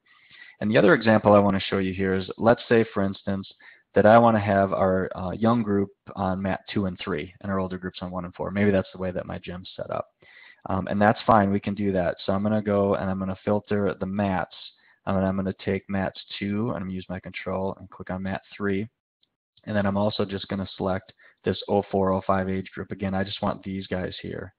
And the other example I want to show you here is, let's say, for instance, that I want to have our young group on mat 2 and 3 and our older groups on 1 and 4. Maybe that's the way that my gym's set up. And that's fine. We can do that. So I'm going to go and I'm going to filter the mats. And I'm going to take mats 2 and I'm going to use my control and click on mat 3. And then I'm also just going to select this 04, 05 age group. Again, I just want these guys here.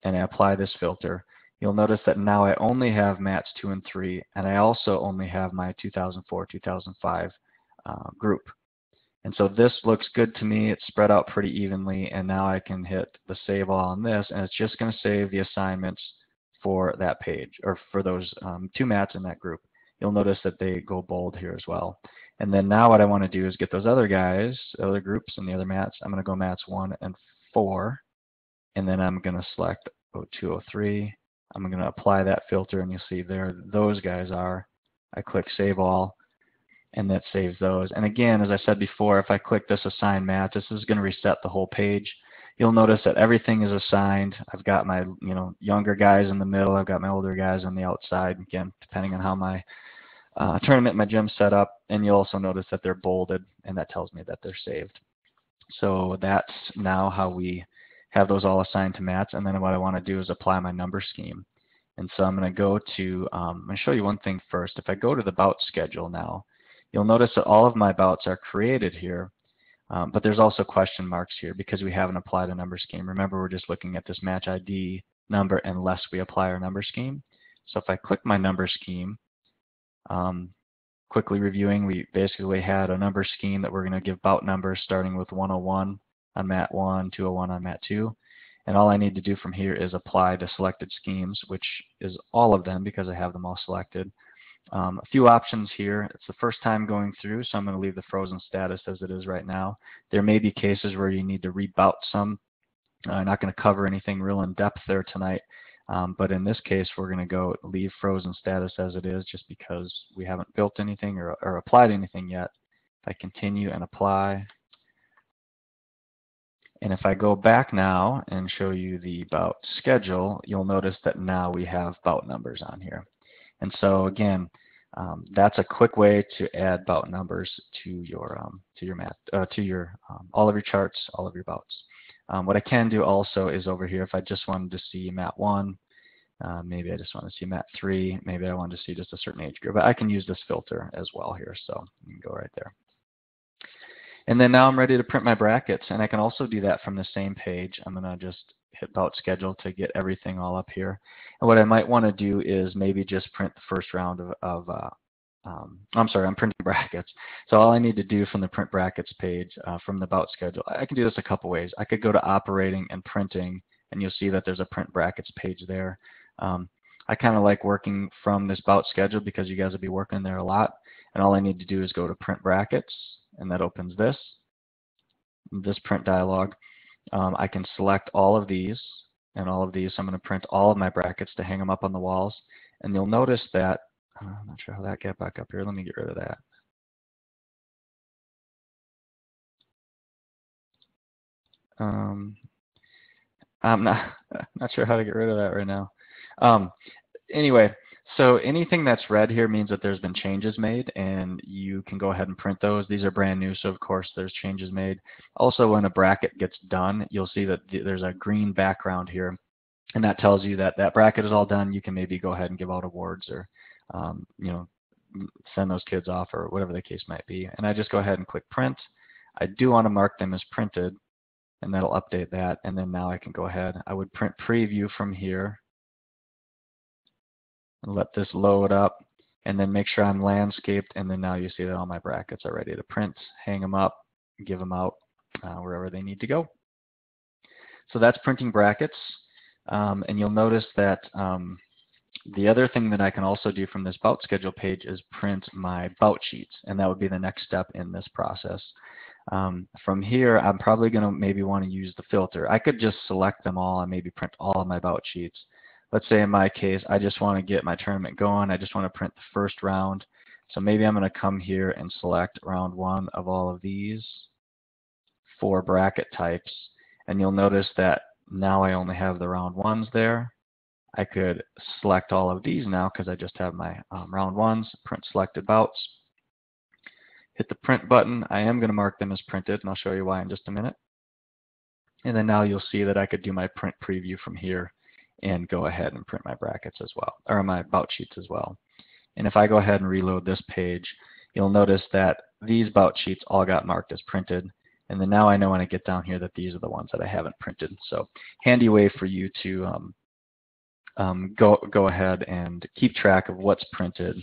And I apply this filter. You'll notice that now I only have mats 2 and 3. And I also only have my 2004, 2005 group. And so this looks good to me. It's spread out pretty evenly, and now I can hit the save all on this, and it's just going to save the assignments for that page, or for those 2 mats in that group. You'll notice that they go bold here as well. And then now what I want to do is get those other guys, other groups and the other mats. I'm going to go mats 1 and 4, and then I'm going to select 02, 03. I'm going to apply that filter, and you'll see there those guys are. I click save all, and that saves those. And again, as I said before, if I click this assign mat, this is going to reset the whole page. You'll notice that everything is assigned. I've got my younger guys in the middle. I've got my older guys on the outside, again, depending on how my tournament, my gym's set up. And you'll also notice that they're bolded, and that tells me that they're saved. So that's now how we have those all assigned to mats. And then what I want to do is apply my number scheme. And so I'm going to go to, I'm going to show you one thing first. If I go to the bout schedule now, you'll notice that all of my bouts are created here, but there's also question marks here because we haven't applied a number scheme. Remember, we're just looking at this match ID number unless we apply our number scheme. So if I click my number scheme, quickly reviewing, we basically had a number scheme that we're going to give bout numbers starting with 101 on mat 1, 201 on mat 2. And all I need to do from here is apply the selected schemes, which is all of them because I have them all selected. A few options here. It's the first time going through, so I'm going to leave the frozen status as it is right now. There may be cases where you need to rebout some. I'm not going to cover anything real in depth there tonight, but in this case we're going to go leave frozen status as it is just because we haven't built anything or applied anything yet. If I continue and apply, and if I go back now and show you the bout schedule, you'll notice that now we have bout numbers on here. And so again, that's a quick way to add bout numbers to your mat, all of your charts, all of your bouts. What I can do also is over here, if I just wanted to see mat 1, maybe I just want to see mat 3, maybe I want to see just a certain age group, but I can use this filter as well here, so you can go right there. And then now I'm ready to print my brackets, and I can also do that from the same page. I'm going to just hit bout schedule to get everything all up here. And what I might want to do is maybe just print the first round I'm printing brackets. So all I need to do from the print brackets page from the bout schedule, I can do this a couple ways. I could go to operating and printing, and you'll see that there's a print brackets page there. I kind of like working from this bout schedule because you guys will be working there a lot. And all I need to do is go to print brackets, and that opens this print dialog. I can select all of these and all of these. So I'm going to print all of my brackets to hang them up on the walls. And you'll notice that, I'm not sure how that got back up here. Let me get rid of that. I'm not sure how to get rid of that right now. Anyway, so anything that's red here means that there's been changes made, and you can go ahead and print those. These are brand new, so of course there's changes made. Also, when a bracket gets done, you'll see that there's a green background here. And that tells you that that bracket is all done. You can maybe go ahead and give out awards or, send those kids off or whatever the case might be. And I just go ahead and click print. I do want to mark them as printed, and that'll update that. And then now I can go ahead. I would print preview from here and let this load up, and then make sure I'm landscaped. And then now you see that all my brackets are ready to print, hang them up, give them out wherever they need to go. So that's printing brackets. And you'll notice that the other thing that I can also do from this bout schedule page is print my bout sheets, and that would be the next step in this process. From here, I'm probably going to maybe want to use the filter. I could just select them all and maybe print all of my bout sheets. Let's say in my case, I just want to get my tournament going. I just want to print the first round. So maybe I'm going to come here and select round 1 of all of these 4 bracket types. And you'll notice that now I only have the round 1s there. I could select all of these now because I just have my round 1s, print selected bouts. Hit the print button. I am going to mark them as printed, and I'll show you why in just a minute. And then now you'll see that I could do my print preview from here and go ahead and print my brackets as well, or my bout sheets as well. And if I go ahead and reload this page, you'll notice that these bout sheets all got marked as printed. And then now I know when I get down here that these are the ones that I haven't printed. So handy way for you to go ahead and keep track of what's printed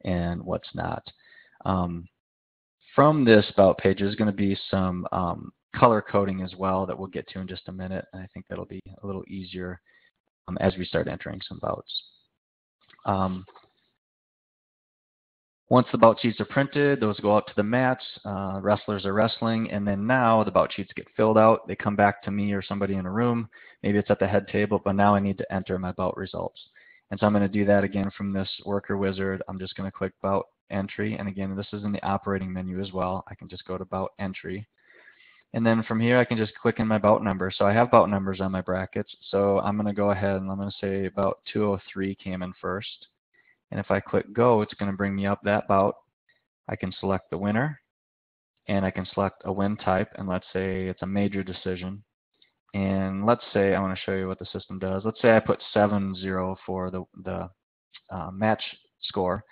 and what's not. From this bout page, there's going to be some color coding as well that we'll get to in just a minute. And I think that'll be a little easier as we start entering some bouts. Once the bout sheets are printed, those go out to the mats. Wrestlers are wrestling, and then now the bout sheets get filled out. They come back to me or somebody in a room. Maybe it's at the head table, but now I need to enter my bout results. And so I'm going to do that again from this worker wizard. I'm just going to click bout entry, and again, this is in the operating menu as well. I can just go to bout entry. And then from here, I can just click in my bout number. So I have bout numbers on my brackets. So I'm going to go ahead and I'm going to say bout 203 came in first. And if I click go, it's going to bring me up that bout. I can select the winner, and I can select a win type, and let's say it's a major decision. And let's say I want to show you what the system does. Let's say I put 7-0 for the match score.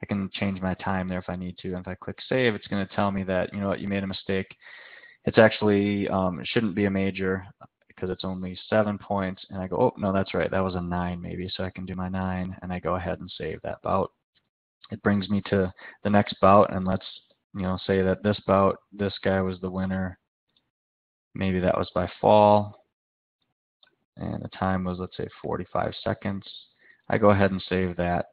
I can change my time there if I need to. And if I click save, it's going to tell me that, you know what, you made a mistake. It's actually, it shouldn't be a major because it's only 7 points. And I go, oh, no, that's right. That was a 9 maybe. So I can do my 9, and I go ahead and save that bout. It brings me to the next bout, and let's say that this bout, this guy was the winner. Maybe that was by fall. And the time was, let's say, 45 seconds. I go ahead and save that.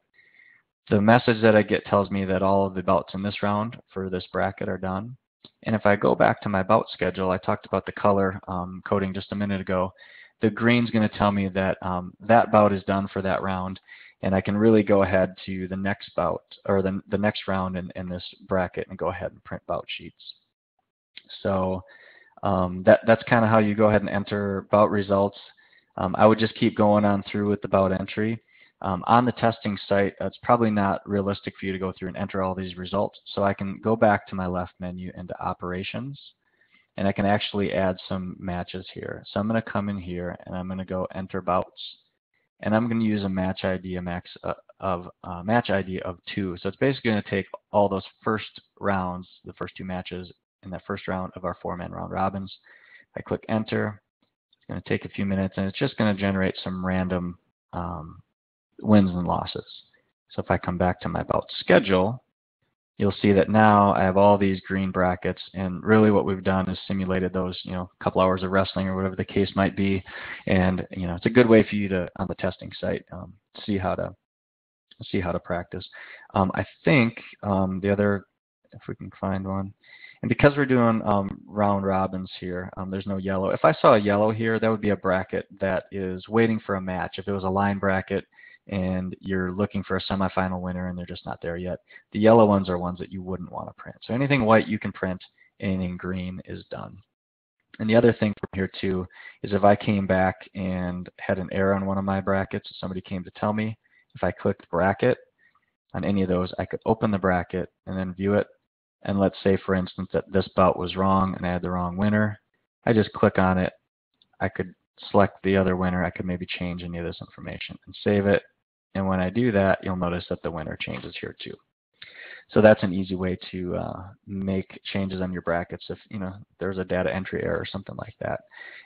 The message that I get tells me that all of the bouts in this round for this bracket are done. And if I go back to my bout schedule, I talked about the color coding just a minute ago. The green's going to tell me that that bout is done for that round, and I can really go ahead to the next bout, or the next round in this bracket, and go ahead and print bout sheets. So that's kind of how you go ahead and enter bout results. I would just keep going on through with the bout entry. On the testing site, it's probably not realistic for you to go through and enter all these results. So I can go back to my left menu into operations, and I can actually add some matches here. So I'm going to come in here, and I'm going to go enter bouts, and I'm going to use a match ID of 2. So it's basically going to take all those first rounds, the first 2 matches in that first round of our 4-man round robins. I click enter. It's going to take a few minutes, and it's just going to generate some random wins and losses. So if I come back to my bout schedule, you'll see that now I have all these green brackets, and really what we've done is simulated those, couple hours of wrestling or whatever the case might be. And it's a good way for you to, on the testing site, see how to practice. I think the other, if we can find one, and because we're doing round robins here, there's no yellow. If I saw a yellow here, that would be a bracket that is waiting for a match. If it was a line bracket and you're looking for a semifinal winner and they're just not there yet, the yellow ones are ones that you wouldn't want to print. So anything white you can print, anything green is done. And the other thing from here too is if I came back and had an error on one of my brackets, somebody came to tell me, if I clicked bracket on any of those, I could open the bracket and then view it. And let's say, for instance, that this bout was wrong and I had the wrong winner. I just click on it. I could select the other winner, I could maybe change any of this information and save it. And when I do that, you'll notice that the winner changes here too. So that's an easy way to make changes on your brackets if there's a data entry error or something like that.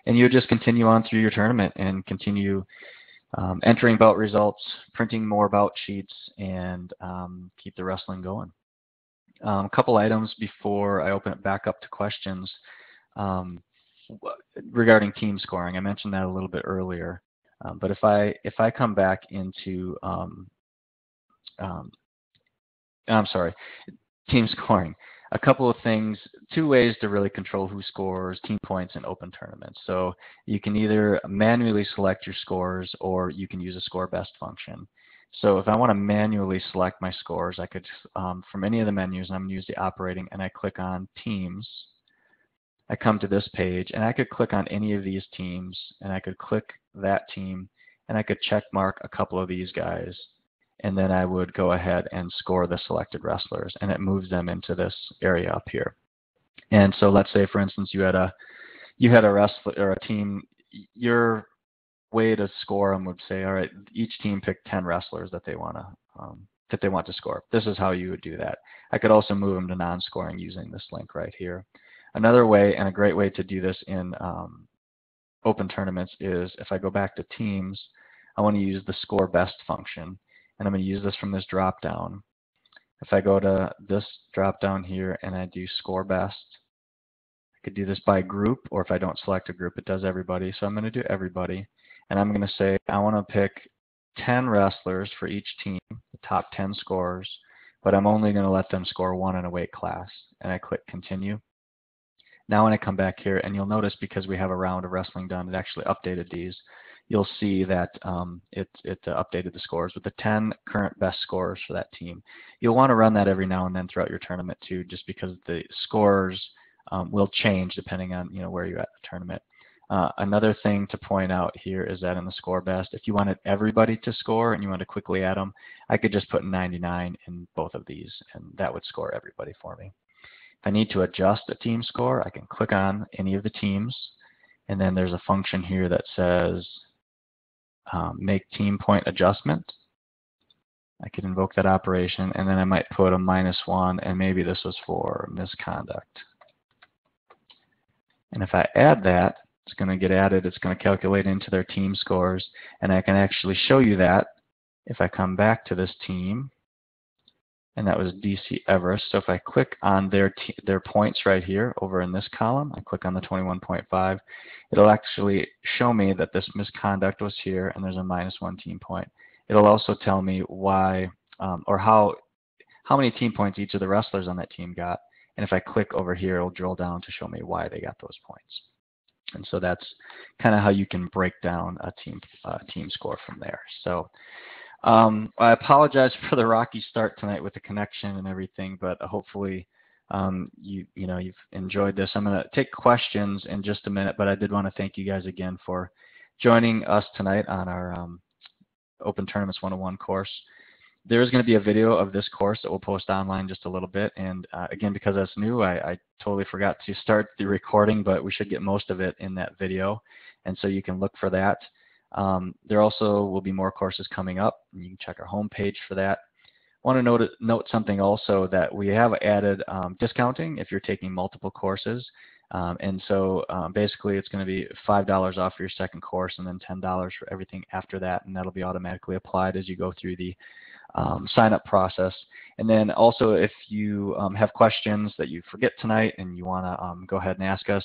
And you just continue on through your tournament and continue entering bout results, printing more bout sheets, and keep the wrestling going. A couple items before I open it back up to questions regarding team scoring. I mentioned that a little bit earlier, but if I come back into I'm sorry, team scoring. A couple of things, two ways to really control who scores team points in open tournaments. So you can either manually select your scores or you can use a score best function. So if I want to manually select my scores, I could, from any of the menus, and I'm going to use the operating, and I click on teams. I come to this page, and I could click on any of these teams, and I could click that team, and I could check mark a couple of these guys. And then I would go ahead and score the selected wrestlers, and it moves them into this area up here. And so let's say, for instance, you had a wrestler or a team. Your way to score them would say, all right, each team pick 10 wrestlers that they want to score. This is how you would do that. I could also move them to non-scoring using this link right here. Another way, and a great way to do this in open tournaments, is if I go back to teams, I want to use the score best function. And I'm going to use this from this drop down. If I go to this drop down here and I do score best, I could do this by group, or if I don't select a group, it does everybody. So I'm going to do everybody. And I'm going to say I want to pick 10 wrestlers for each team, the top 10 scores, but I'm only going to let them score one in a weight class. And I click continue. Now when I come back here, and you'll notice because we have a round of wrestling done, it actually updated these. You'll see that it updated the scores with the 10 current best scorers for that team. You'll want to run that every now and then throughout your tournament too, just because the scores will change depending on where you're at in the tournament. Another thing to point out here is that in the score best, if you wanted everybody to score and you want to quickly add them, I could just put 99 in both of these, and that would score everybody for me. If I need to adjust a team score, I can click on any of the teams, and then there's a function here that says make team point adjustment. I could invoke that operation, and then I might put a -1, and maybe this was for misconduct. And if I add that, it's going to get added. It's going to calculate into their team scores, and I can actually show you that if I come back to this team, and that was DC Everest. So if I click on their points right here over in this column, I click on the 21.5, it'll actually show me that this misconduct was here and there's a -1 team point. It'll also tell me why or how many team points each of the wrestlers on that team got. And if I click over here, it'll drill down to show me why they got those points. And so that's kind of how you can break down a team score from there. So I apologize for the rocky start tonight with the connection and everything, but hopefully you've enjoyed this. I'm going to take questions in just a minute, but I did want to thank you guys again for joining us tonight on our Open Tournaments 101 course. There is going to be a video of this course that we'll post online just a little bit, and again, because that's new, I totally forgot to start the recording, but we should get most of it in that video, and so you can look for that. There also will be more courses coming up, and you can check our homepage for that. I want to note something also, that we have added discounting if you're taking multiple courses. And so basically it's going to be $5 off your second course and then $10 for everything after that, and that'll be automatically applied as you go through the sign-up process. And then also if you have questions that you forget tonight and you want to go ahead and ask us,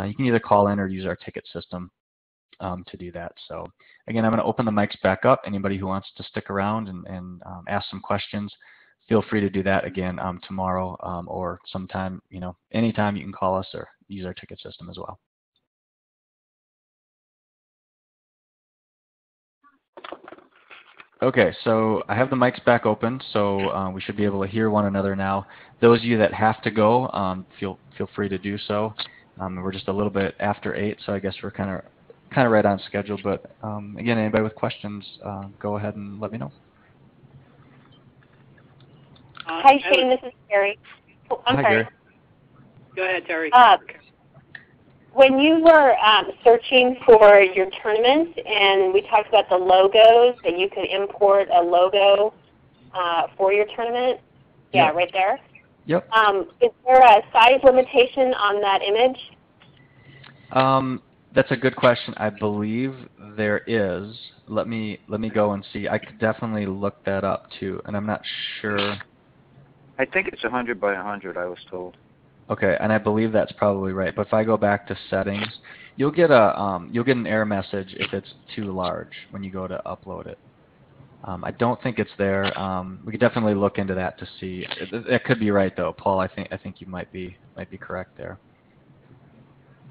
you can either call in or use our ticket system to do that. So again, I'm going to open the mics back up. Anybody who wants to stick around and ask some questions, feel free to do that again tomorrow or sometime, anytime you can call us or use our ticket system as well. Okay, so I have the mics back open, so we should be able to hear one another now. Those of you that have to go, feel free to do so. We're just a little bit after 8, so I guess we're kind of right on schedule. But again, anybody with questions, go ahead and let me know. Hi, Shane. This is Terry. Oh, I'm sorry. Gary. Go ahead, Terry. When you were searching for your tournament, and we talked about the logos, that you could import a logo for your tournament. Yeah, Yep. right there. Yep. Is there a size limitation on that image? That's a good question. I believe there is. Let me go and see. I could definitely look that up too, and I'm not sure. I think it's 100 by 100. I was told. Okay, and I believe that's probably right. But if I go back to settings, you'll get an error message if it's too large when you go to upload it. I don't think it's there. We could definitely look into that to see. That could be right though, Paul. I think you might be correct there.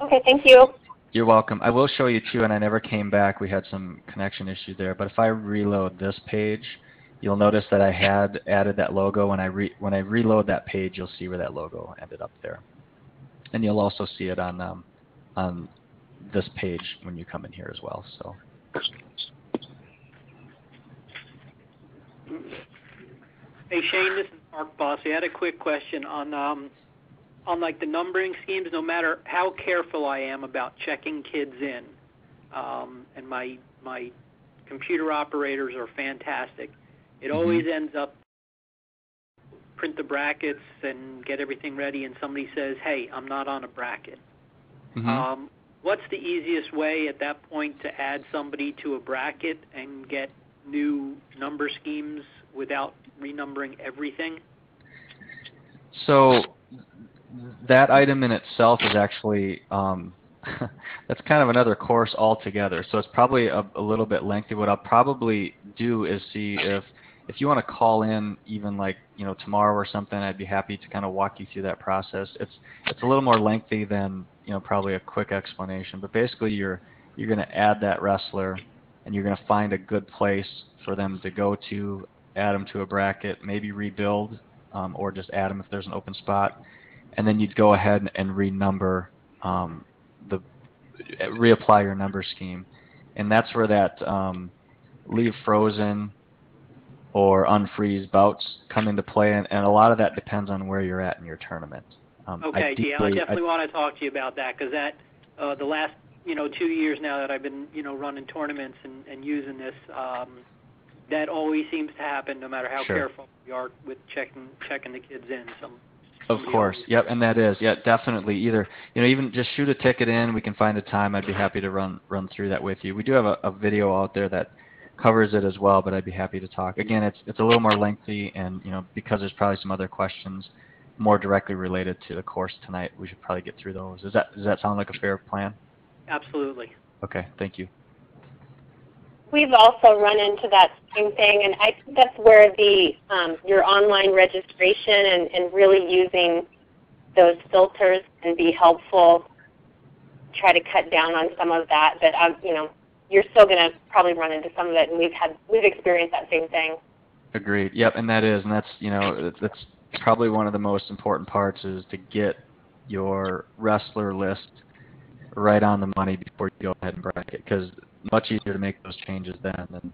Okay, thank you. You're welcome. I will show you too, and I never came back. We had some connection issue there. But if I reload this page, you'll notice that I had added that logo. When I reload that page, you'll see where that logo ended up there, and you'll also see it on this page when you come in here as well. So. Hey Shane, this is Mark Bossy. I had a quick question on like the numbering schemes. No matter how careful I am about checking kids in, and my computer operators are fantastic, it always ends up print the brackets and get everything ready, and somebody says, "Hey, I'm not on a bracket." What's the easiest way at that point to add somebody to a bracket and get new number schemes without renumbering everything? So that item in itself is actually that's kind of another course altogether. So it's probably a little bit lengthy. What I'll probably do is see if you want to call in even like tomorrow or something. I'd be happy to kind of walk you through that process. It's a little more lengthy than probably a quick explanation. But basically you're going to add that wrestler, and you're going to find a good place for them to go to, add them to a bracket, maybe rebuild, or just add them if there's an open spot, and then you'd go ahead and renumber, reapply your number scheme, and that's where that leave frozen or unfreeze bouts come into play, and a lot of that depends on where you're at in your tournament. Okay, yeah, I definitely want to talk to you about that, because that the last 2 years now that I've been running tournaments and using this, that always seems to happen no matter how careful we are with checking the kids in. Of course, yep, and that is, yeah, definitely. Either even just shoot a ticket in. We can find a time. I'd be happy to run through that with you. We do have a video out there that covers it as well, but I'd be happy to talk. Again, it's a little more lengthy, and because there's probably some other questions more directly related to the course tonight, we should probably get through those. Does that sound like a fair plan? Absolutely. Okay, thank you. We've also run into that same thing, and I think that's where the your online registration and really using those filters can be helpful. Try to cut down on some of that, but you're still going to probably run into some of it, and we've experienced that same thing. Agreed. Yep, and that's probably one of the most important parts, is to get your wrestler list right on the money before you go ahead and bracket, because it's much easier to make those changes then.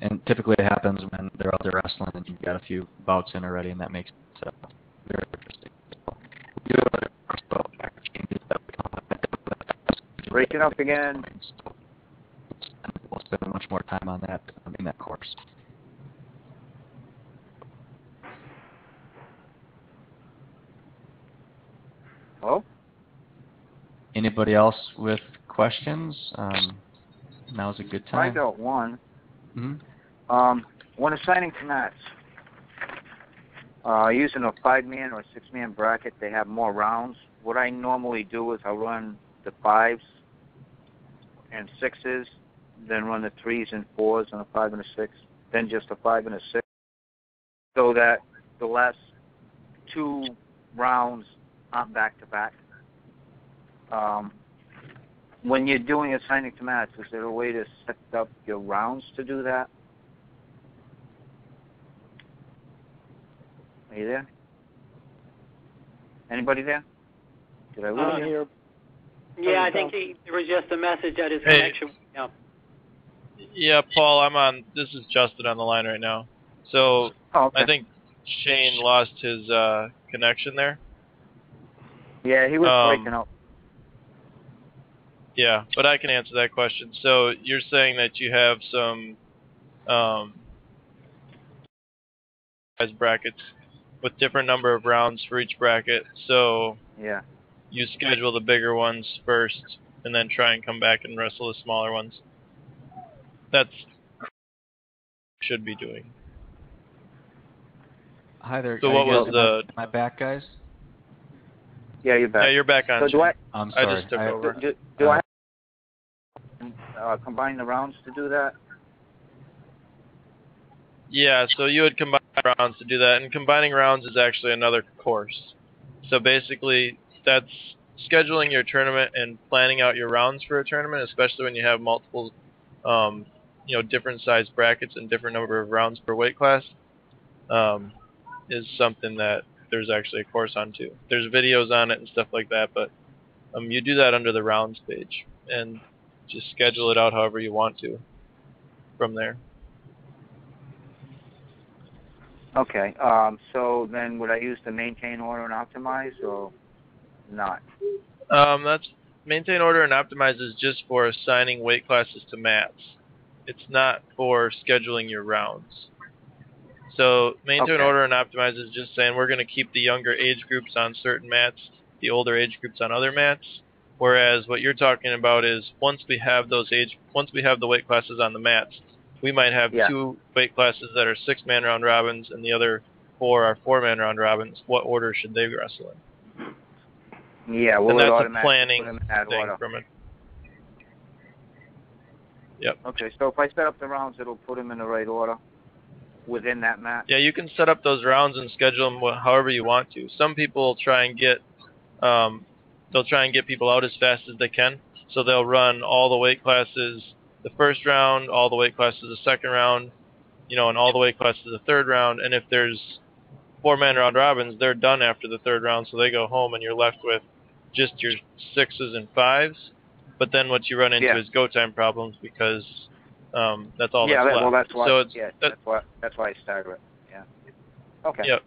And typically it happens when they're out there wrestling and you've got a few bouts in already, and that makes it very interesting. So we do have other changes that we can breaking up again. So we'll spend much more time on that in that course. Hello? Anybody else with questions? Now's a good time. I got one. Mm-hmm. When assigning to mats, using a 5-man or a 6-man bracket, they have more rounds. What I normally do is I run the 5s and 6s, then run the 3s and 4s and a 5 and a 6, then just a 5 and a 6, so that the last 2 rounds aren't back-to-back. When you're doing assigning to mats, is there a way to set up your rounds to do that? Are you there? Anybody there? Did I lose you? Yeah, I think there was just a message that his connection went out. Yeah, Paul, I'm on. This is Justin on the line right now. So I think Shane lost his connection there. Yeah, he was breaking up. Yeah, but I can answer that question. So you're saying that you have some size brackets with different number of rounds for each bracket. So Yeah. you schedule the bigger ones first, and then try and come back and wrestle the smaller ones. That's what you should be doing. Hi there. So what was am I back, guys? Yeah, you're back. Yeah, you're back on. So do I? I'm sorry. I just took over. Do I combine the rounds to do that? Yeah, so you would combine rounds to do that, and combining rounds is actually another course. So basically, that's scheduling your tournament and planning out your rounds for a tournament, especially when you have multiple, different size brackets and different number of rounds per weight class, is something that there's actually a course on too. There's videos on it and stuff like that, but you do that under the rounds page, and just schedule it out however you want to from there. Okay. So then, would I use the maintain order and optimize, or not? That's maintain order and optimize is just for assigning weight classes to mats. It's not for scheduling your rounds. So maintain order and optimize is just saying we're going to keep the younger age groups on certain mats, the older age groups on other mats. Whereas what you're talking about is once we have the weight classes on the mats, we might have two weight classes that are 6-man round robins and the other 4 are 4-man round robins. What order should they wrestle in? Yeah, well, and that's a planning thing from it. Yep. Okay, so if I set up the rounds, it'll put them in the right order within that match? Yeah, you can set up those rounds and schedule them however you want to. Some people try and get people out as fast as they can, so they'll run all the weight classes the first round, all the weight classes the second round, and all the weight classes the third round. And if there's 4-man round robins, they're done after the third round, so they go home and you're left with just your 6s and 5s. But then what you run into is go time problems because that's all that's left. Well, that's why. So that's why I started it. Yeah. Okay. Yep.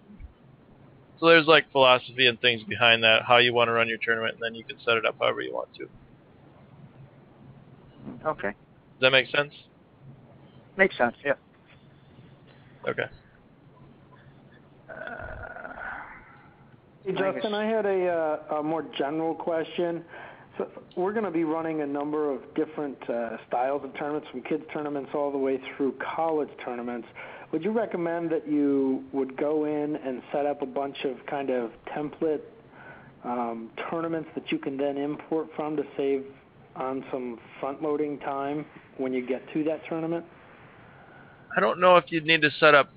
So there's like philosophy and things behind that, how you want to run your tournament, and then you can set it up however you want to. Okay. Does that make sense? Makes sense. Yeah. Okay. Hey, Justin, I had a more general question. So we're going to be running a number of different styles of tournaments, from kids tournaments all the way through college tournaments. Would you recommend that you would go in and set up a bunch of kind of template tournaments that you can then import from to save on some front-loading time when you get to that tournament? I don't know if you'd need to set up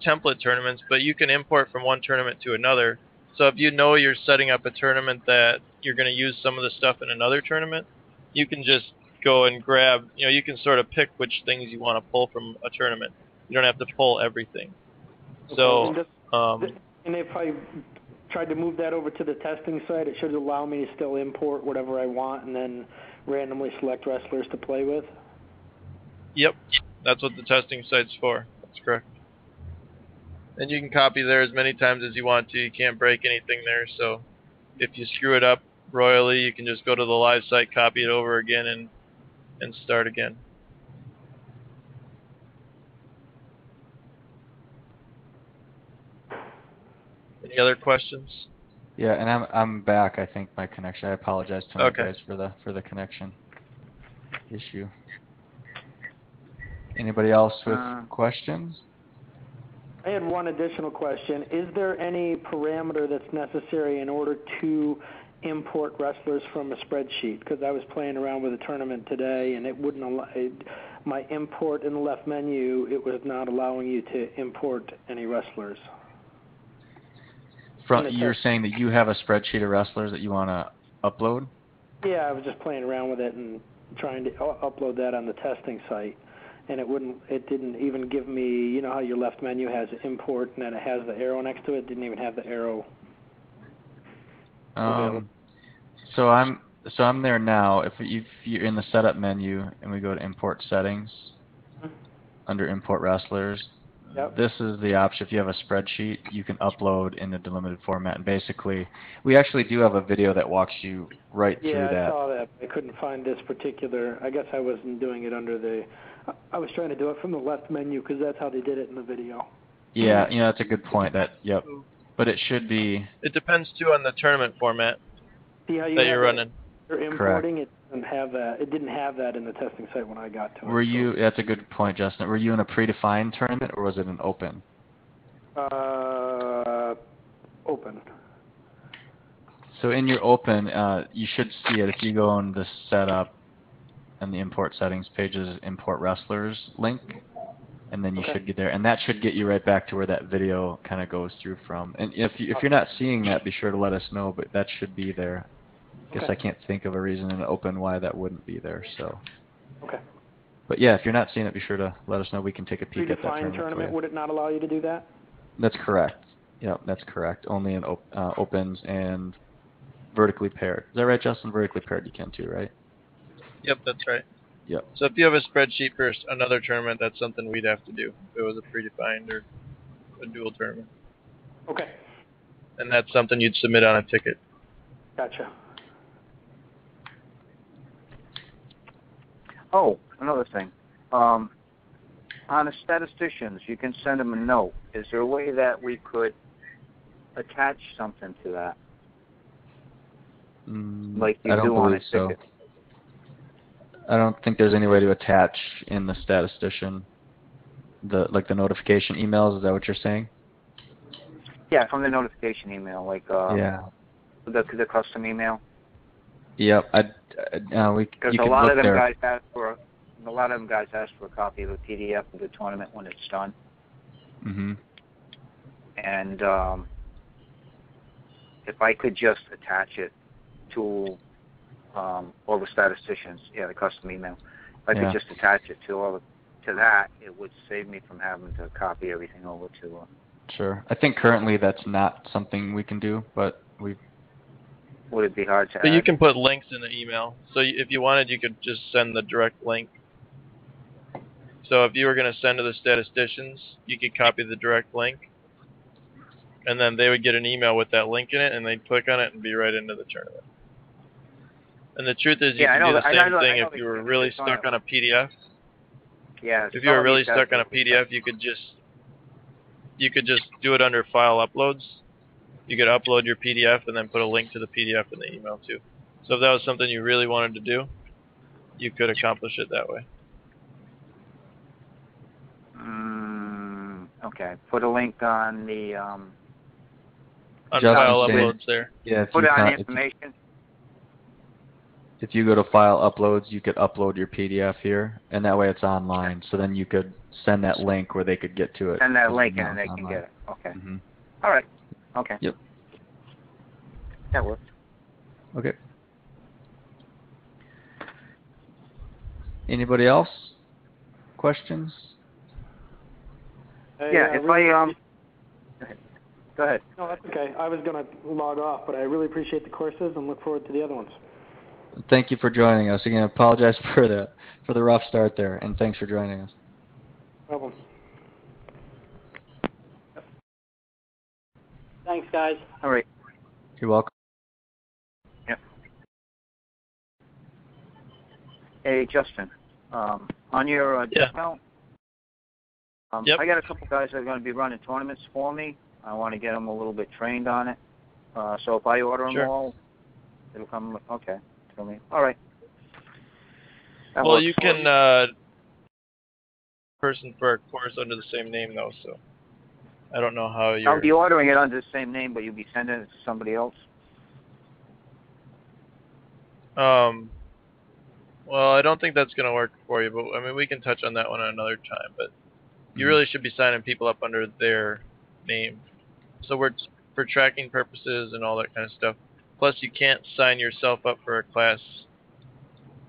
template tournaments, but you can import from one tournament to another. So if you know you're setting up a tournament that you're going to use some of the stuff in another tournament, you can just go and grab, you can sort of pick which things you want to pull from a tournament. You don't have to pull everything. Okay. So, and if I tried to move that over to the testing site, it should allow me to still import whatever I want and then randomly select wrestlers to play with? Yep. That's what the testing site's for. That's correct. And you can copy there as many times as you want to. You can't break anything there. So if you screw it up royally, you can just go to the live site, copy it over again, and start again. Any other questions? Yeah, and I'm back. I think my connection. I apologize to you guys for the connection issue. Anybody else with questions? I had one additional question. Is there any parameter that's necessary in order to import wrestlers from a spreadsheet? Because I was playing around with a tournament today, and it wouldn't allow my import in the left menu. It was not allowing you to import any wrestlers. You're saying that you have a spreadsheet of wrestlers that you want to upload? Yeah, I was just playing around with it and trying to upload that on the testing site, and it didn't even give me, you know how your left menu has import and then it has the arrow next to it? It didn't even have the arrow available. So I'm there now. If you're in the setup menu and we go to import settings, under import wrestlers, Yep. This is the option. If you have a spreadsheet, you can upload in a delimited format. And basically, we actually do have a video that walks you right through that. Yeah, I saw that. I couldn't find this particular. I guess I wasn't doing it under the. I was trying to do it from the left menu because that's how they did it in the video. Yeah, that's a good point. Yep. But it should be. It depends too on the tournament format See how that you're running. You're importing. It doesn't have that. It didn't have that in the testing site when I got to it. That's a good point, Justin. Were you in a predefined tournament or was it an open? Open. So in your open, you should see it if you go on the setup and the import settings pages, import wrestlers link, and then you should get there, and that should get you right back to where that video kind of goes through from. And if you're not seeing that, be sure to let us know. But that should be there. I guess I can't think of a reason in open why that wouldn't be there. So. Okay. But yeah, if you're not seeing it, be sure to let us know. We can take a peek at that Predefined tournament, would it not allow you to do that? That's correct. Yep, that's correct. Only in opens and vertically paired. Is that right, Justin? Vertically paired you can too, right? Yep, that's right. Yep. So if you have a spreadsheet for another tournament, that's something we'd have to do if it was a predefined or a dual tournament. Okay. And that's something you'd submit on a ticket. Gotcha. Oh, another thing. On the statisticians, you can send them a note. Is there a way that we could attach something to that? Like you do on a ticket? I don't think there's any way to attach in the statistician the notification emails. Is that what you're saying? Yeah, from the notification email, like the custom email. Yep. Because a lot of them guys ask for a copy of a PDF of the tournament when it's done. Mm-hmm. And if I could just attach it to all the statisticians, the custom email. If I could just attach it to that, it would save me from having to copy everything over to. Sure. I think currently that's not something we can do, but we. Would it be hard to? But you can put links in the email. So if you wanted, you could just send the direct link. So if you were going to send to the statisticians, you could copy the direct link, and then they would get an email with that link in it, and they'd click on it and be right into the tournament. And the truth is, you can do the same thing if you were really stuck on a PDF. Yeah. If you were really stuck on a PDF, you could just do it under File Uploads. You could upload your PDF and then put a link to the PDF in the email too. So if that was something you really wanted to do, you could accomplish it that way. Okay. Put a link on the on File Uploads there. Yeah. Put it on the information. If you go to File Uploads, you could upload your PDF here, and that way it's online. So then you could send that link where they could get to it. Send that link and they can get it. Okay. Mm-hmm. All right. Okay. Yep. That works. Okay. Anybody else? Questions? If Go ahead. No, that's okay. I was going to log off, but I really appreciate the courses and look forward to the other ones. Thank you for joining us. Again, I apologize for the rough start there, and thanks for joining us. No problem. Thanks, guys. All right. You're welcome. Yep. Hey, Justin, on your discount, I got a couple guys that are going to be running tournaments for me. I want to get them a little bit trained on it. So if I order them all, it'll come. Okay. Tell me. All right. Well, you can person for a course under the same name though, so I don't know how you're. I'll be ordering it under the same name, but you'll be sending it to somebody else. Well, I don't think that's going to work for you, but I mean we can touch on that one another time. But you really should be signing people up under their name. So we're for tracking purposes and all that kind of stuff. Plus, you can't sign yourself up for a class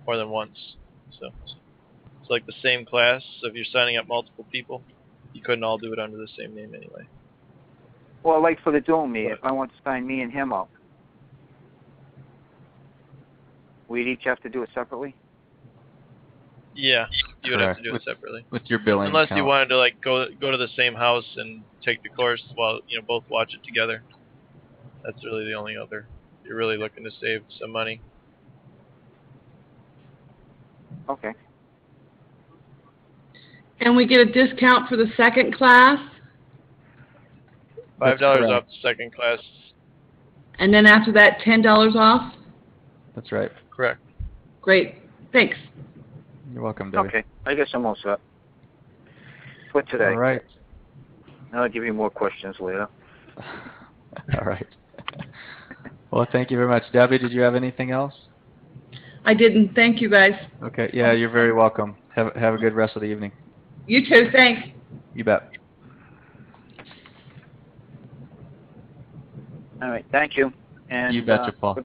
more than once. So it's like the same class. So if you're signing up multiple people, you couldn't all do it under the same name anyway. Well, like for the dual me, if I want to sign me and him up, we'd each have to do it separately? Yeah. you would have to Correct. do it separately. With your billing Unless account. you wanted to like go to the same house and take the course while both watch it together. That's really the only other. You're really looking to save some money. Okay. And we get a discount for the second class. $5 off the second class. And then after that, $10 off? That's right. Correct. Great. Thanks. You're welcome, Debbie. Okay. I guess I'm all set for today. All right. I'll give you more questions later. All right. Well, thank you very much. Debbie, did you have anything else? I didn't. Thank you, guys. Okay. Yeah, you're very welcome. Have a good rest of the evening. You too. Thanks. You bet. All right. Thank you. And You betcha, Paul.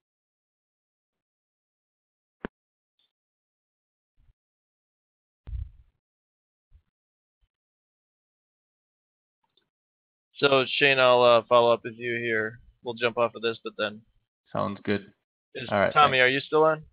So Shane, I'll follow up with you here. We'll jump off of this, but then Sounds good. is All right. Tommy, Thanks. are you still on?